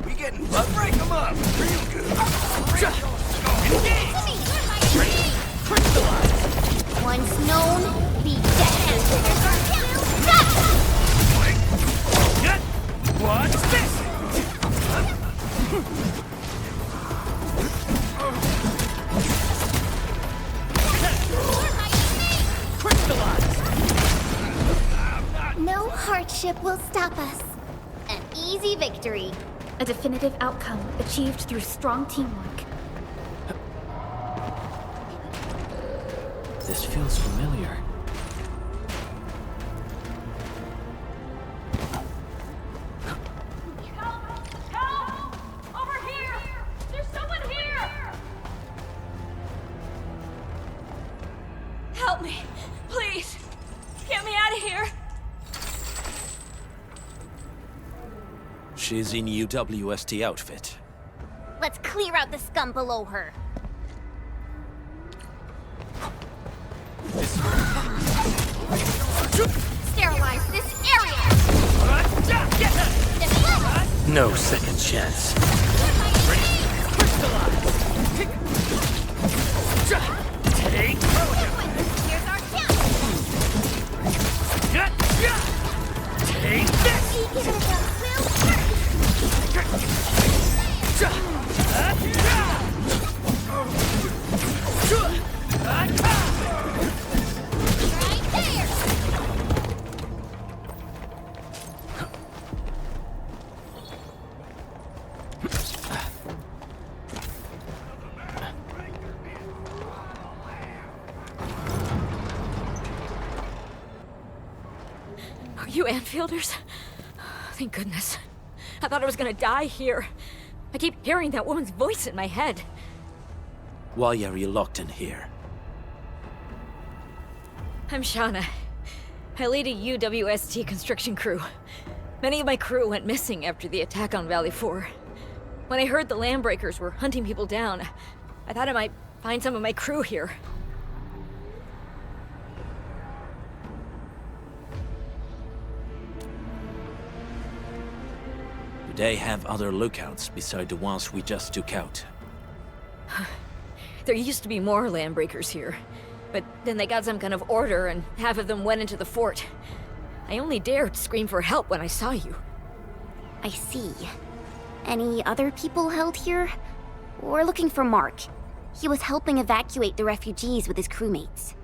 We getting butt? Break them up! Real good. Crystallize! Once known, be dead. What's this? Crystallize! No hardship will stop us. An easy victory. A definitive outcome achieved through strong teamwork. This feels familiar. Help me! Please! Get me out of here! She's in UWST outfit. Let's clear out the scum below her. Sterilize this area! No second chance. Take Here's our chance! Take this! Give it a go, Will! Are you Enfielders? Thank goodness. I thought I was gonna die here. I keep hearing that woman's voice in my head. Why are you locked in here? I'm Shauna. I lead a UWST construction crew. Many of my crew went missing after the attack on Valley 4. When I heard the Landbreakers were hunting people down, I thought I might find some of my crew here. Do they have other lookouts beside the ones we just took out? There used to be more landbreakers here, but then they got some kind of order and half of them went into the fort. I only dared scream for help when I saw you. I see. Any other people held here? We're looking for Mark. He was helping evacuate the refugees with his crewmates.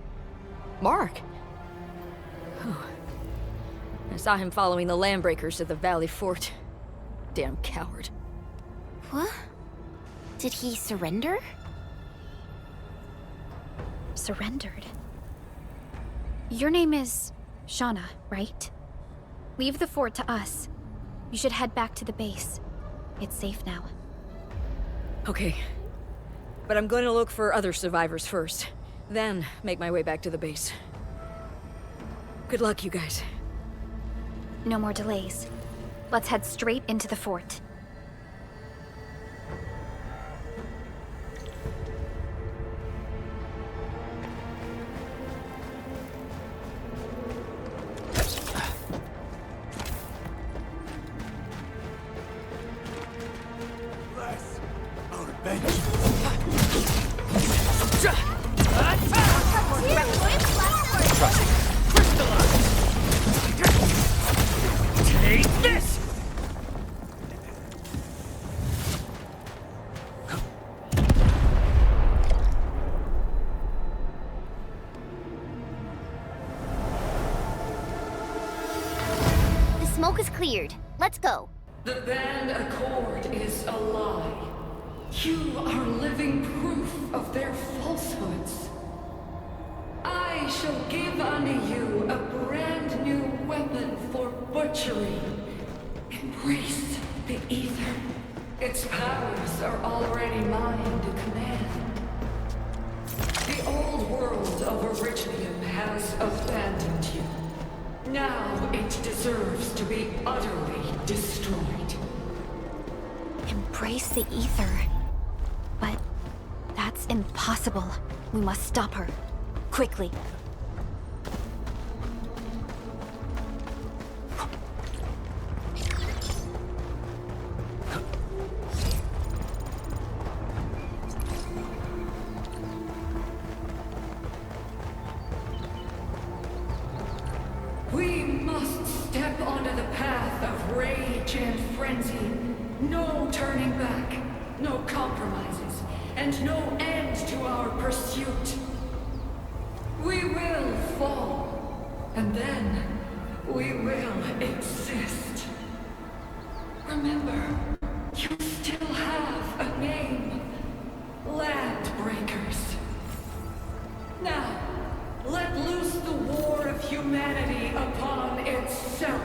Mark? I saw him following the landbreakers to the Valley Fort. Damn coward. What? Did he surrender? Surrendered? Your name is Shauna, right? Leave the fort to us. You should head back to the base. It's safe now. Okay. But I'm going to look for other survivors first. Then make my way back to the base. Good luck, you guys. No more delays. Let's head straight into the fort. Smoke is cleared. Let's go. The Band Accord is a lie. You are living proof of their falsehoods. I shall give unto you a brand new weapon for butchery. Embrace the Ether. Its powers are already mine to command. The old world of Origium has abandoned you. Now it deserves to be utterly destroyed. Embrace the Ether. But that's impossible. We must stop her. Quickly. We must step onto the path of rage and frenzy. No turning back, no compromises, and no end to our pursuit. We will fall, and then we will exist. Remember, you still have a name. Landbreakers. Now, let loose the war of humanity upon itself.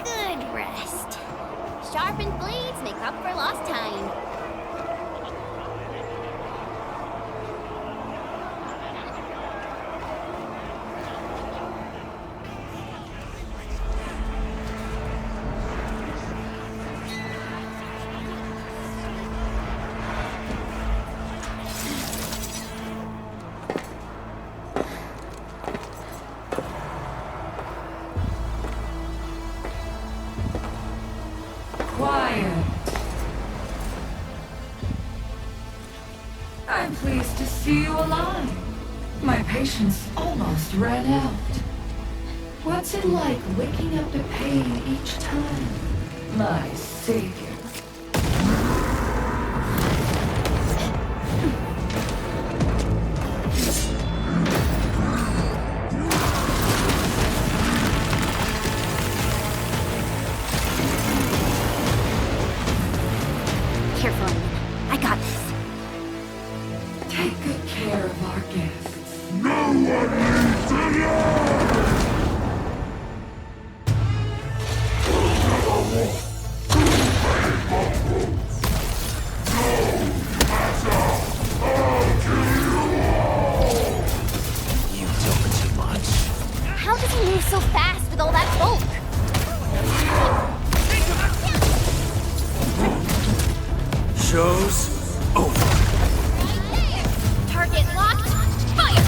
Good rest. Sharpened blades make up for lost time. Quiet. I'm pleased to see you alive. My patience almost ran out. What's it like waking up to pain each time? My savior. Careful, Onion. I got this. Take good care of our guests. No one needs to learn! No matter, I'll kill you all! show's over. Target locked. Fire!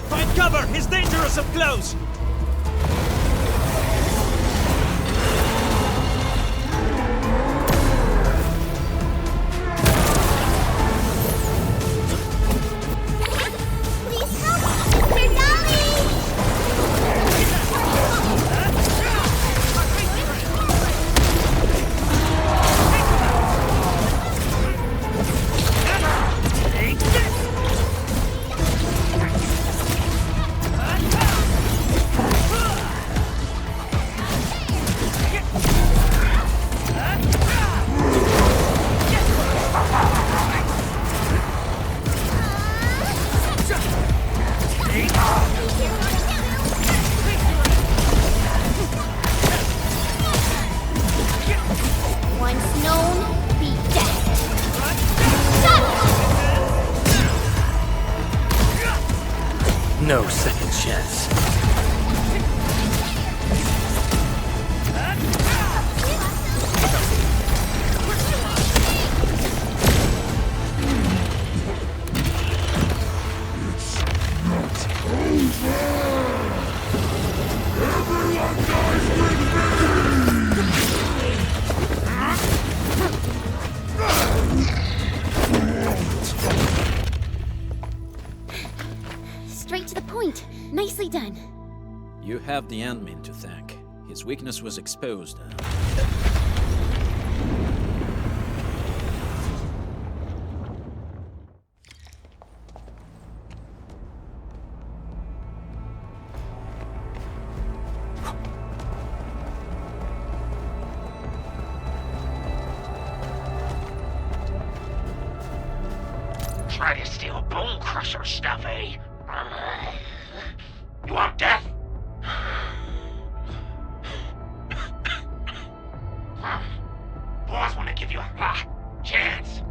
Find cover! He's dangerous up close! Please help! They're dying! Once known, be dead. No second chance. Straight to the point. Nicely done. You have the admin to thank. His weakness was exposed. Try to steal Bone Crusher stuff, eh? You want death? Boss want to give you a chance.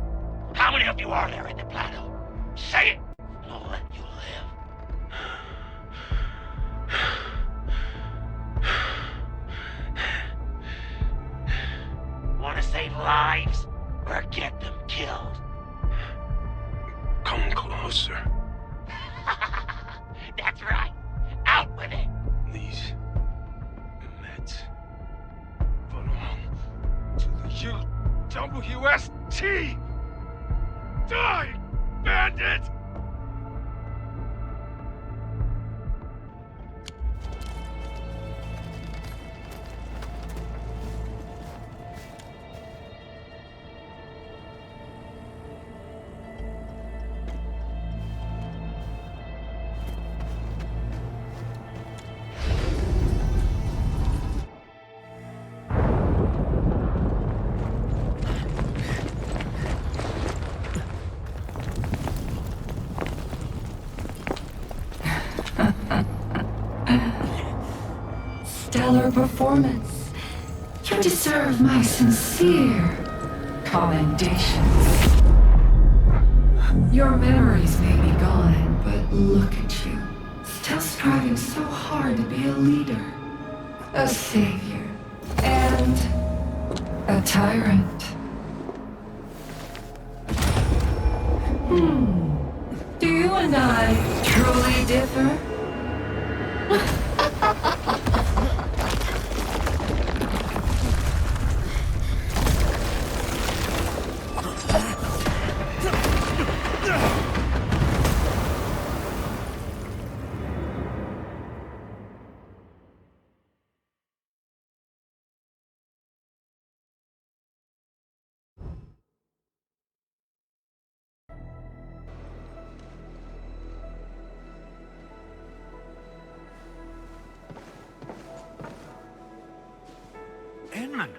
How many of you are there in the plateau? Say it, and I'll let you live. Want to save lives, or get them killed? Come closer. That's right. Out with it. These meds belong to the UWST! Die, bandit! Stellar performance. You deserve my sincere commendations. Your memories may be gone, but look at you. Still striving so hard to be a leader, a savior, and a tyrant. Do you and I truly differ? Inman,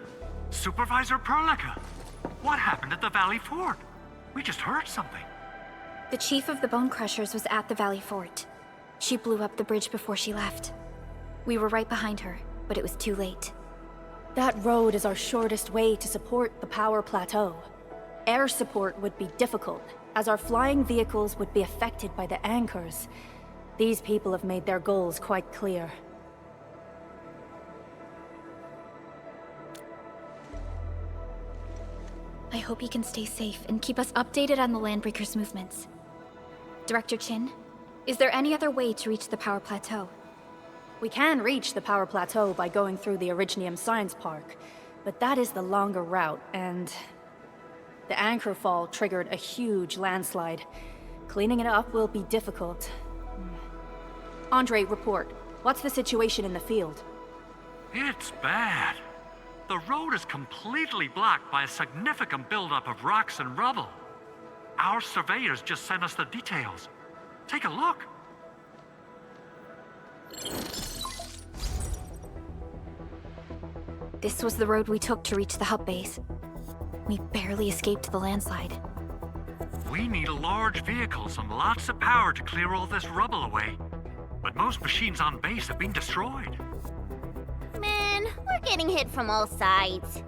Supervisor Perlica, what happened at the Valley Fort? We just heard something. The chief of the Bone Crushers was at the Valley Fort. She blew up the bridge before she left. We were right behind her, but it was too late. That road is our shortest way to support the power plateau. Air support would be difficult, as our flying vehicles would be affected by the anchors. These people have made their goals quite clear. I hope he can stay safe and keep us updated on the Landbreakers' movements. Director Chin, is there any other way to reach the power plateau? We can reach the power plateau by going through the Originium Science Park, but that is the longer route, and the anchor fall triggered a huge landslide. Cleaning it up will be difficult. Andre, report. What's the situation in the field? It's bad. The road is completely blocked by a significant buildup of rocks and rubble. Our surveyors just sent us the details. Take a look. This was the road we took to reach the hub base. We barely escaped the landslide. We need large vehicles and lots of power to clear all this rubble away. But most machines on base have been destroyed. Man, we're getting hit from all sides.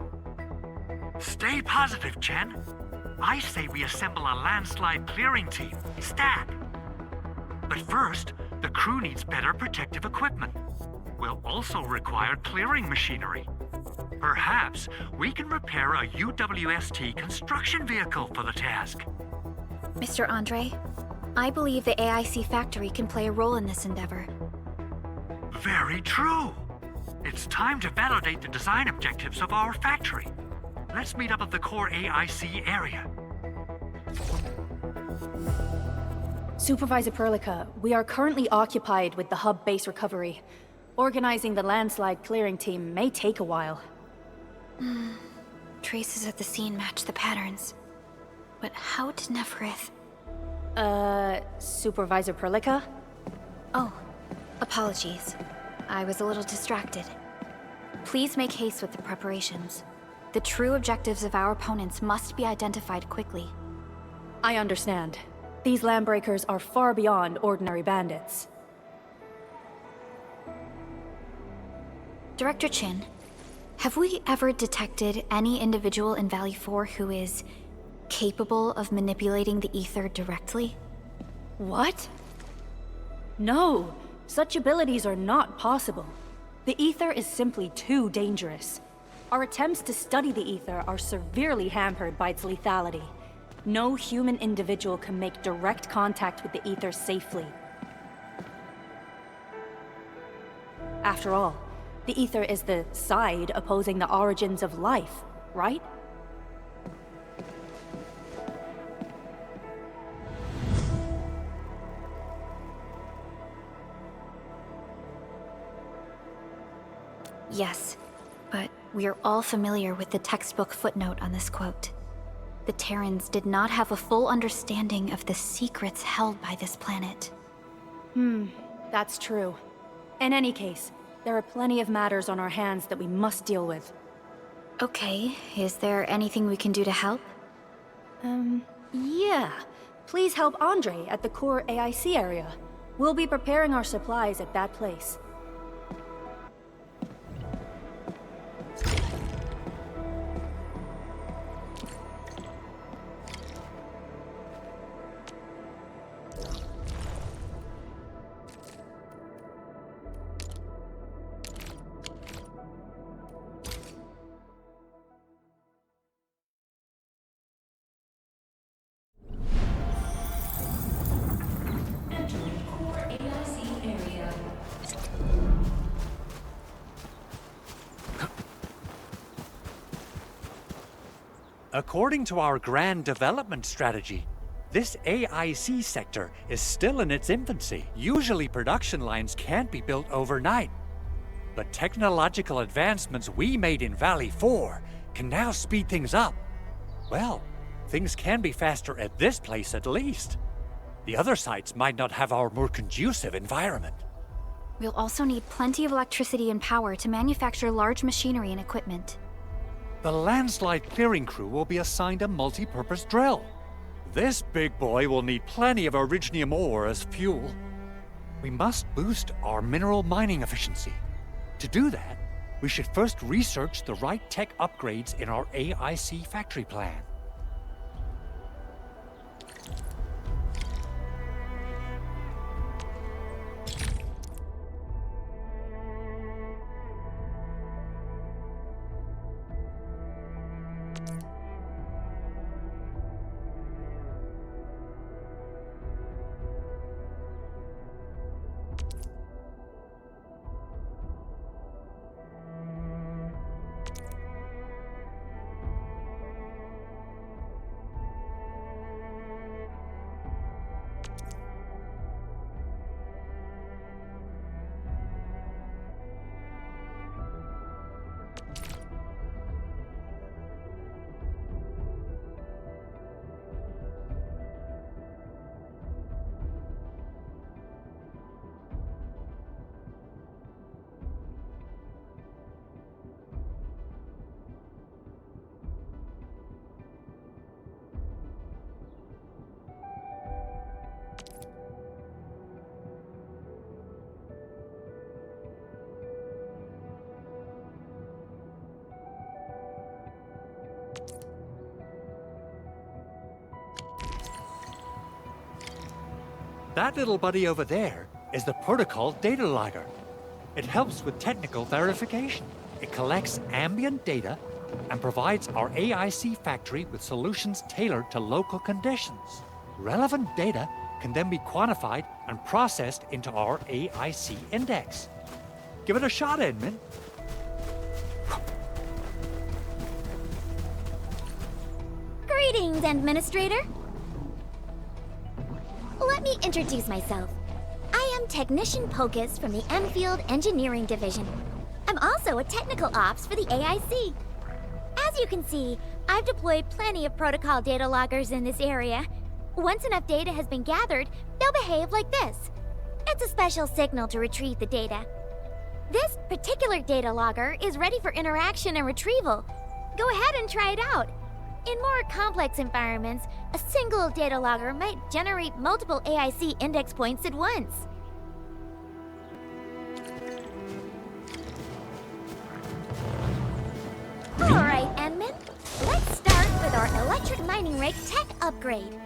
Stay positive, Chen. I say we assemble a landslide clearing team, stat. But first, the crew needs better protective equipment. We'll also require clearing machinery. Perhaps we can repair a UWST construction vehicle for the task. Mr. Andre, I believe the AIC factory can play a role in this endeavor. Very true. It's time to validate the design objectives of our factory. Let's meet up at the core AIC area. Supervisor Perlica, we are currently occupied with the hub base recovery. Organizing the landslide clearing team may take a while. Traces at the scene match the patterns. But how did Neferith... Supervisor Perlica? Oh, apologies. I was a little distracted. Please make haste with the preparations. The true objectives of our opponents must be identified quickly. I understand. These Landbreakers are far beyond ordinary bandits. Director Chin, have we ever detected any individual in Valley 4 who is capable of manipulating the ether directly? What? No, such abilities are not possible. The ether is simply too dangerous. Our attempts to study the ether are severely hampered by its lethality. No human individual can make direct contact with the ether safely. After all, the ether is the side opposing the origins of life, right? Yes, but we are all familiar with the textbook footnote on this quote. The Terrans did not have a full understanding of the secrets held by this planet. That's true. In any case, there are plenty of matters on our hands that we must deal with. Okay, is there anything we can do to help? Yeah. Please help Andre at the core AIC area. We'll be preparing our supplies at that place. According to our grand development strategy, this AIC sector is still in its infancy. Usually production lines can't be built overnight. But technological advancements we made in Valley 4 can now speed things up. Well, things can be faster at this place at least. The other sites might not have our more conducive environment. We'll also need plenty of electricity and power to manufacture large machinery and equipment. The landslide clearing crew will be assigned a multi-purpose drill. This big boy will need plenty of Originium ore as fuel. We must boost our mineral mining efficiency. To do that, we should first research the right tech upgrades in our AIC factory plan. That little buddy over there is the protocol data logger. It helps with technical verification. It collects ambient data and provides our AIC factory with solutions tailored to local conditions. Relevant data can then be quantified and processed into our AIC index. Give it a shot, Edmund. Greetings, Administrator. Let me introduce myself. I am Technician Pocus from the Endfield Engineering Division. I'm also a technical ops for the AIC. As you can see, I've deployed plenty of protocol data loggers in this area. Once enough data has been gathered, they'll behave like this. It's a special signal to retrieve the data. This particular data logger is ready for interaction and retrieval. Go ahead and try it out. In more complex environments, a single data logger might generate multiple AIC index points at once. Alright, Enman. Let's start with our electric mining rig tech upgrade.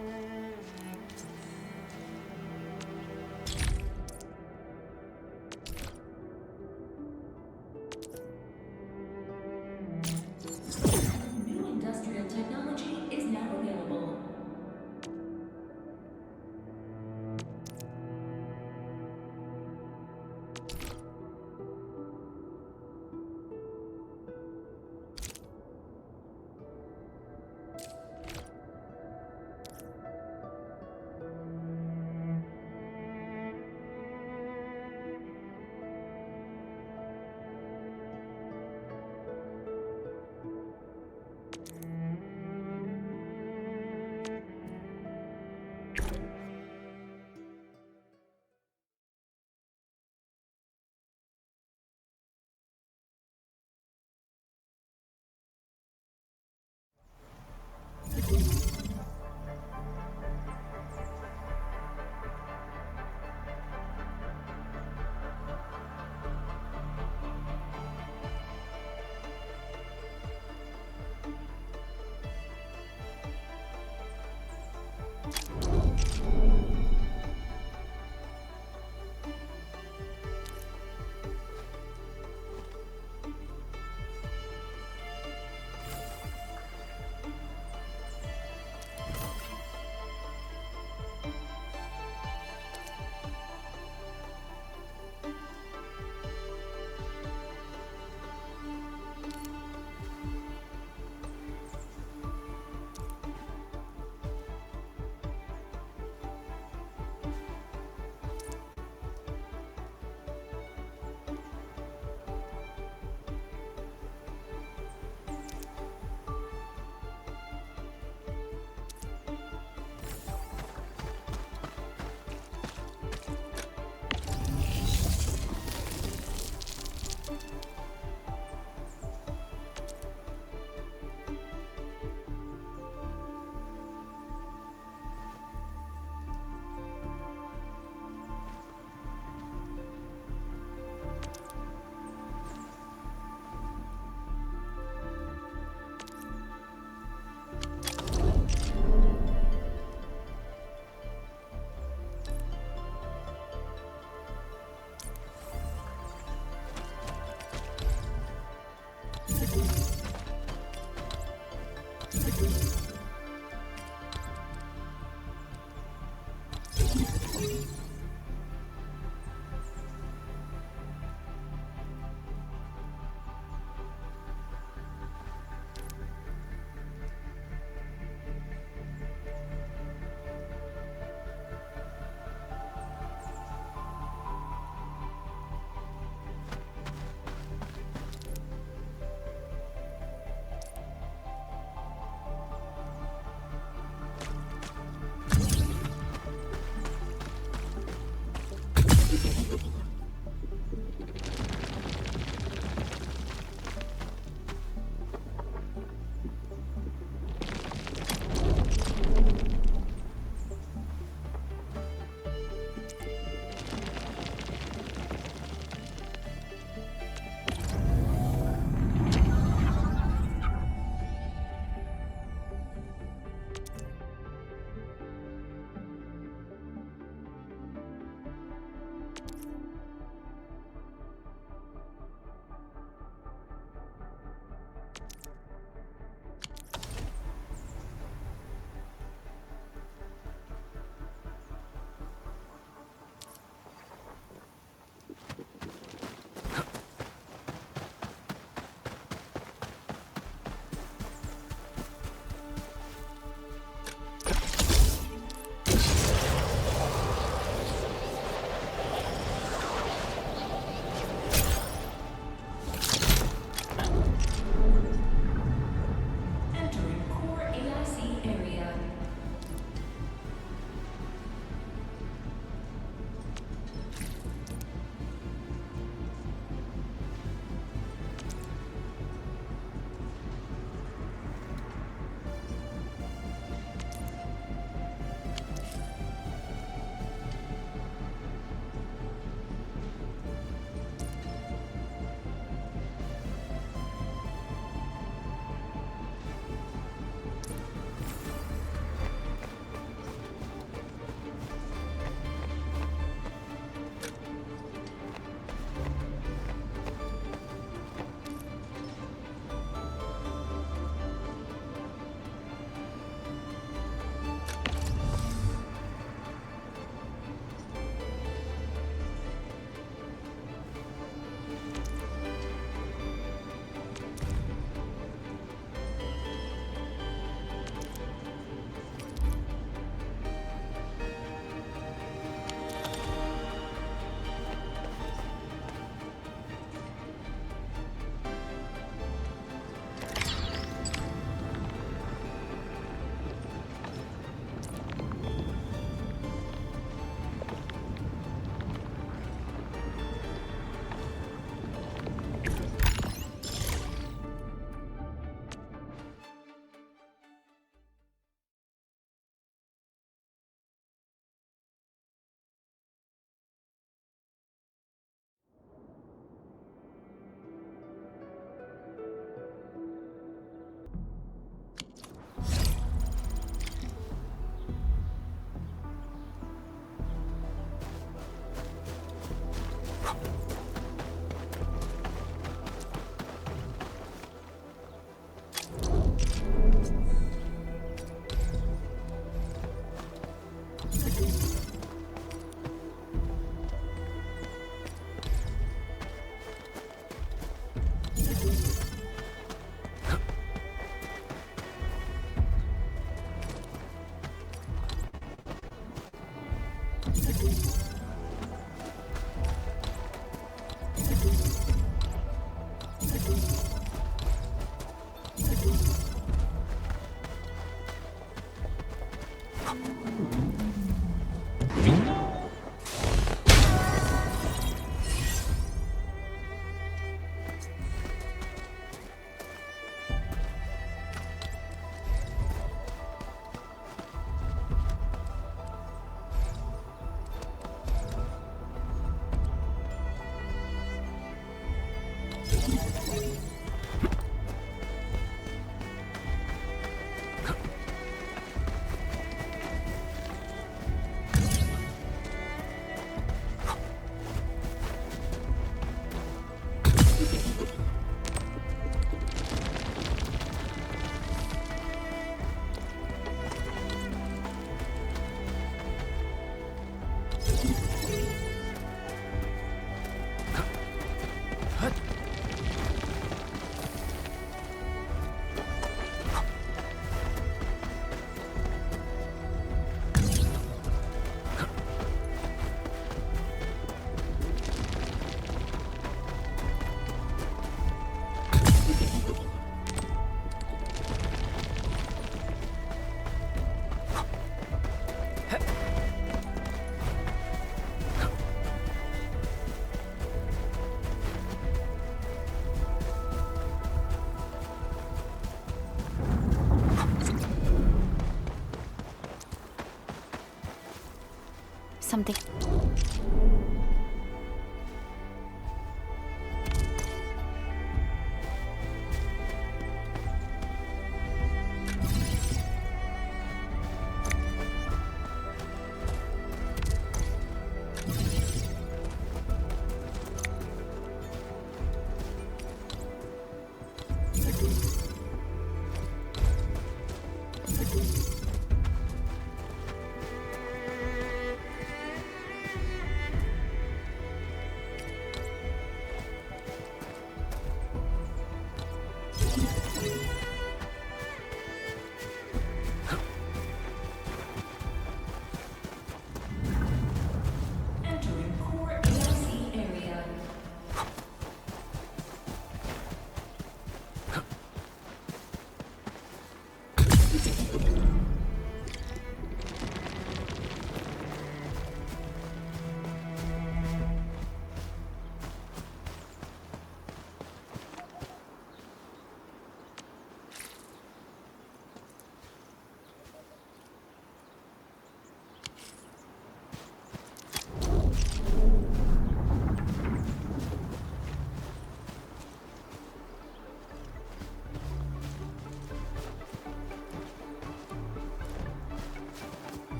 Something.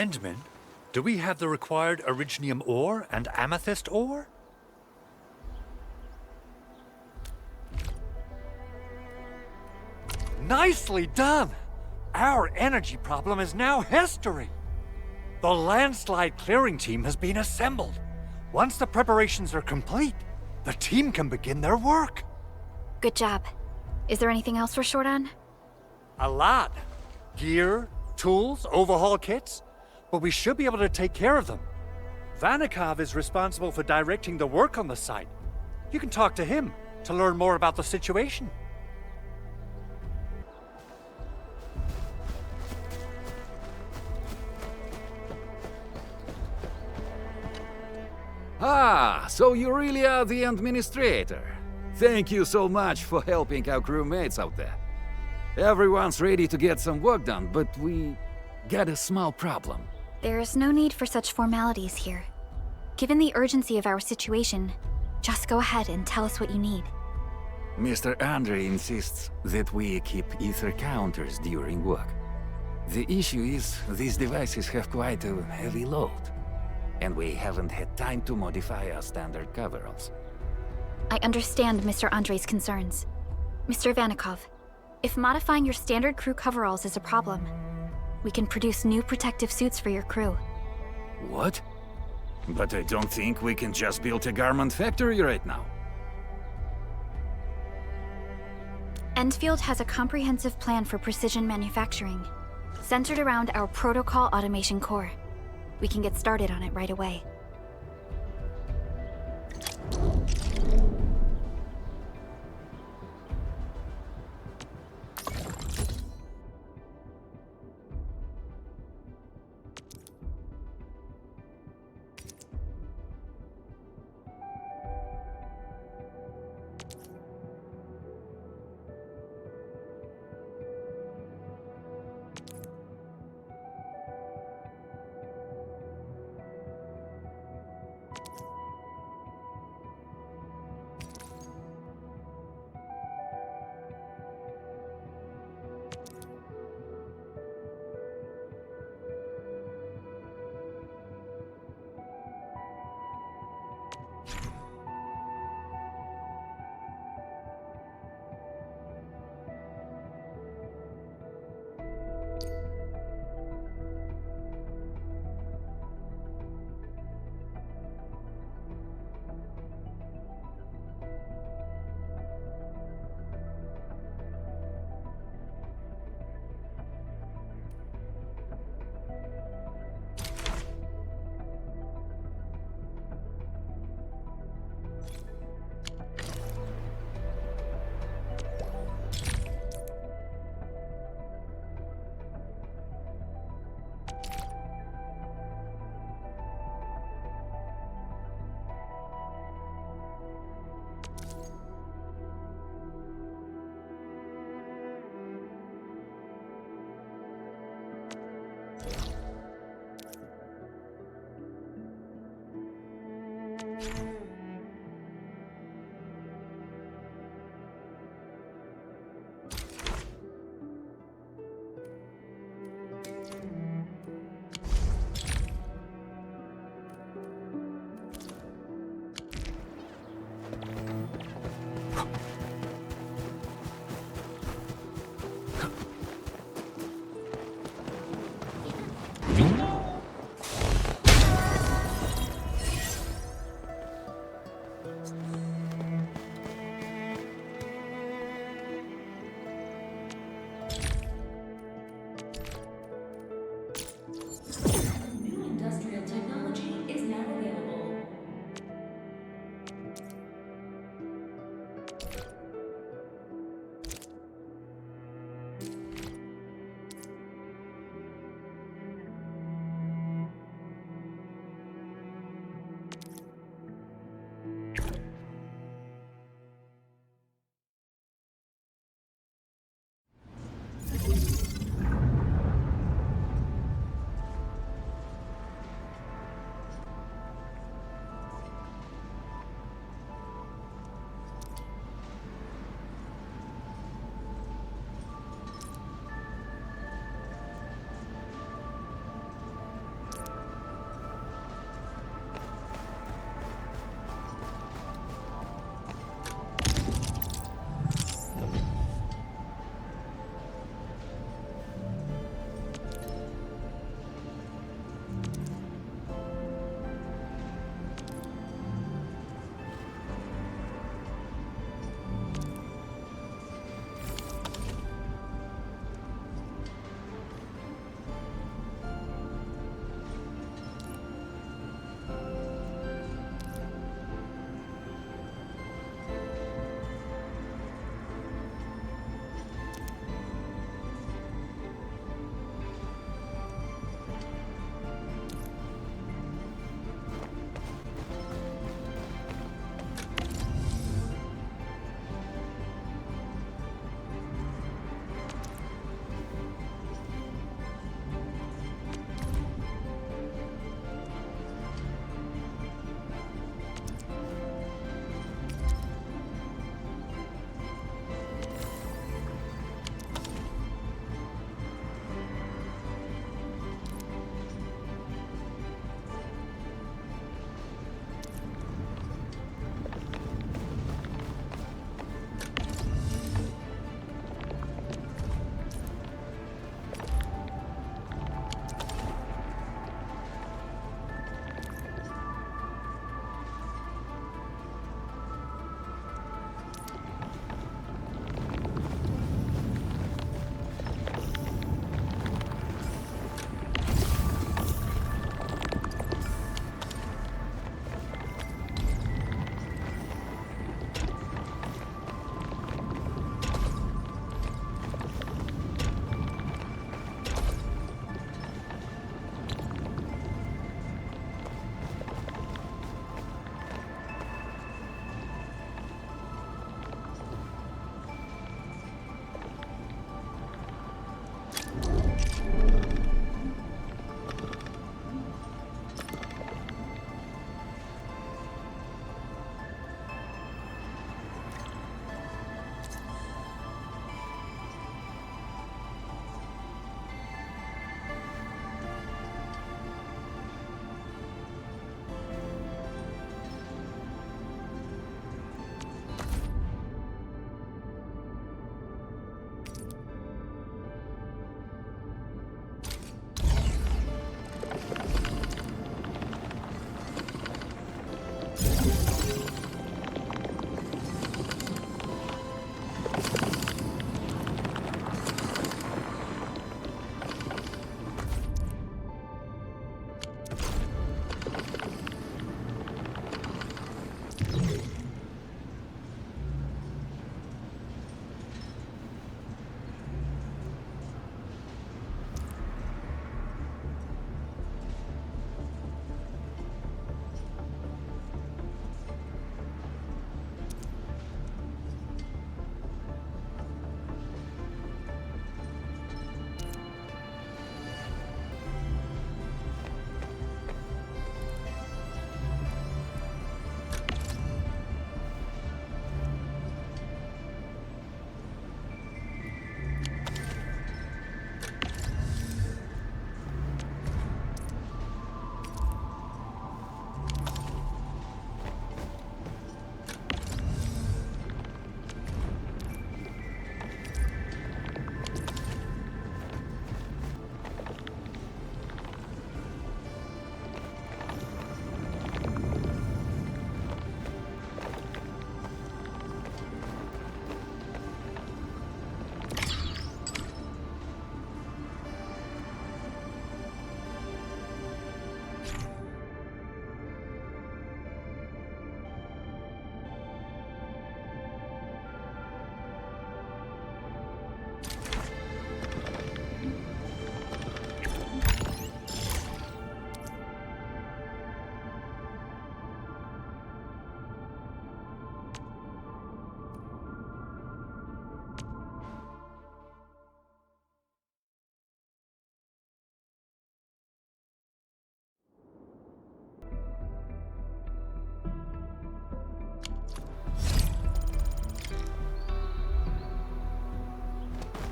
Endman, do we have the required Originium ore and Amethyst ore? Nicely done! Our energy problem is now history. The landslide clearing team has been assembled. Once the preparations are complete, the team can begin their work. Good job. Is there anything else we're short on? A lot. Gear, tools, overhaul kits. But we should be able to take care of them. Vanikov is responsible for directing the work on the site. You can talk to him to learn more about the situation. Ah, so you really are the administrator. Thank you so much for helping our crewmates out there. Everyone's ready to get some work done, but we got a small problem. There's no need for such formalities here. Given the urgency of our situation, just go ahead and tell us what you need. Mr. Andre insists that we keep ether counters during work. The issue is, these devices have quite a heavy load. And we haven't had time to modify our standard coveralls. I understand Mr. Andre's concerns. Mr. Vanikov, if modifying your standard crew coveralls is a problem, we can produce new protective suits for your crew. What? But I don't think we can just build a garment factory right now. Endfield has a comprehensive plan for precision manufacturing, centered around our protocol automation core. We can get started on it right away.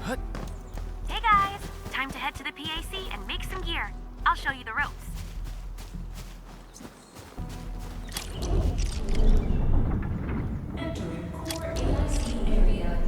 Hey guys, time to head to the PAC and make some gear. I'll show you the ropes. Entering core AIC area.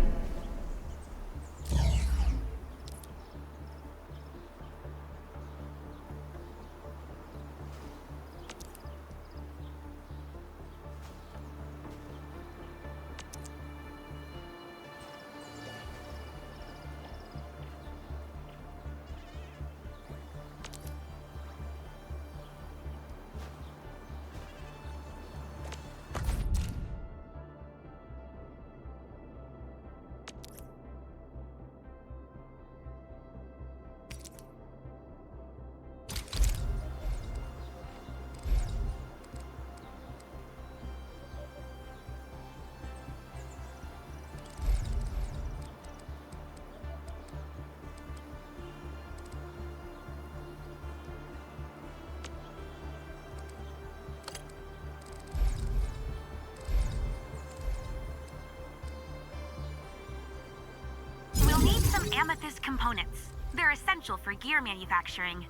We'll need some amethyst components. They're essential for gear manufacturing.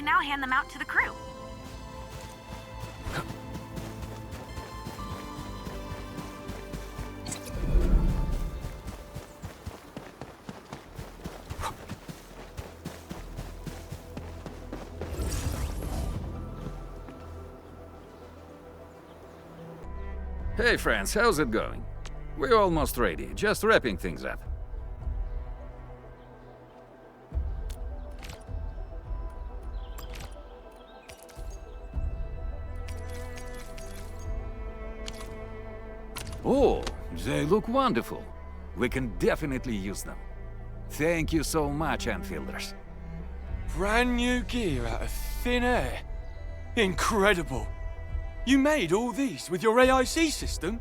can now hand them out to the crew. Hey friends, how's it going? We're almost ready, just wrapping things up. Oh, they look wonderful. We can definitely use them. Thank you so much, Enfielders. Brand new gear out of thin air. Incredible. You made all these with your AIC system?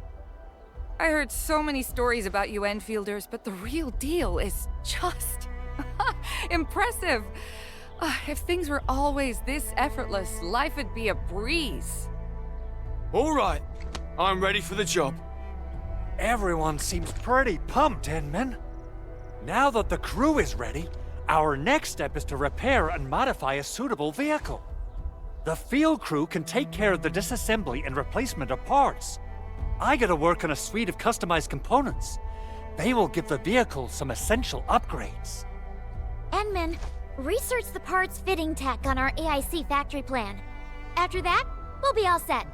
I heard so many stories about you Enfielders, but the real deal is just impressive. If things were always this effortless, life would be a breeze. All right, I'm ready for the job. Everyone seems pretty pumped, Inman. Now that the crew is ready, our next step is to repair and modify a suitable vehicle. The field crew can take care of the disassembly and replacement of parts. I gotta work on a suite of customized components. They will give the vehicle some essential upgrades. Enman, research the parts fitting tech on our AIC factory plan. After that, we'll be all set.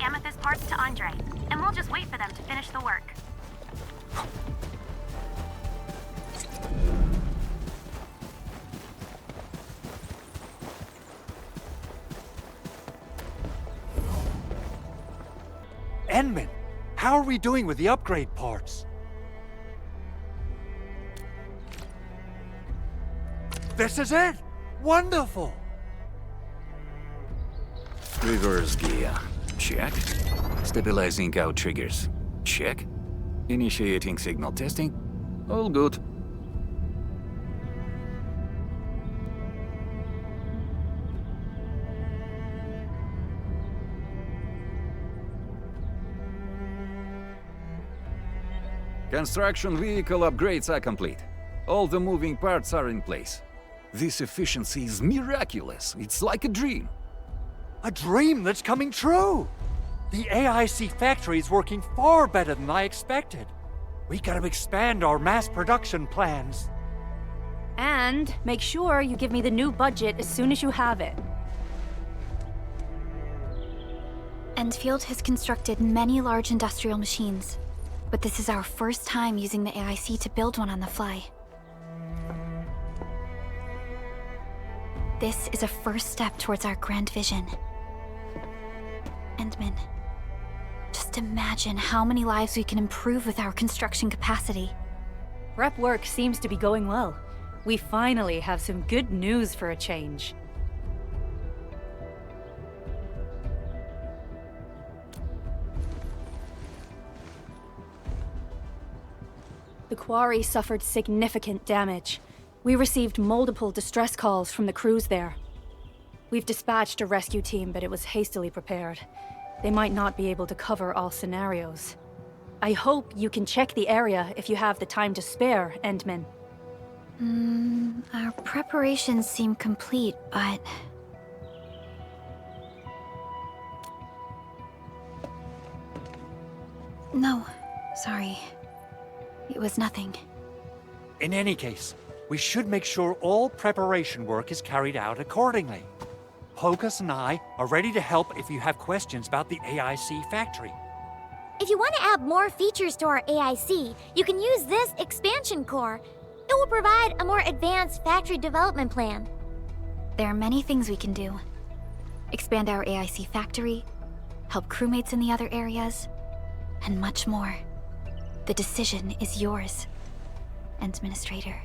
amethyst parts to Andre, and we'll just wait for them to finish the work. Enman, how are we doing with the upgrade parts? This is it! Wonderful! Reverse gear. Check. Stabilizing out triggers. Check. Initiating signal testing. All good. Construction vehicle upgrades are complete. All the moving parts are in place. This efficiency is miraculous. It's like a dream. A dream that's coming true! The AIC factory is working far better than I expected. We gotta expand our mass production plans. And make sure you give me the new budget as soon as you have it. Endfield has constructed many large industrial machines, but this is our first time using the AIC to build one on the fly. This is a first step towards our grand vision. Endman, just imagine how many lives we can improve with our construction capacity. Prep work seems to be going well. We finally have some good news for a change. The quarry suffered significant damage. We received multiple distress calls from the crews there. We've dispatched a rescue team, but it was hastily prepared. They might not be able to cover all scenarios. I hope you can check the area if you have the time to spare, Endman. Our preparations seem complete, but... No, sorry. It was nothing. In any case, we should make sure all preparation work is carried out accordingly. Pocus and I are ready to help if you have questions about the AIC factory. If you want to add more features to our AIC, you can use this expansion core. It will provide a more advanced factory development plan. There are many things we can do. Expand our AIC factory, help crewmates in the other areas, and much more. The decision is yours, Administrator.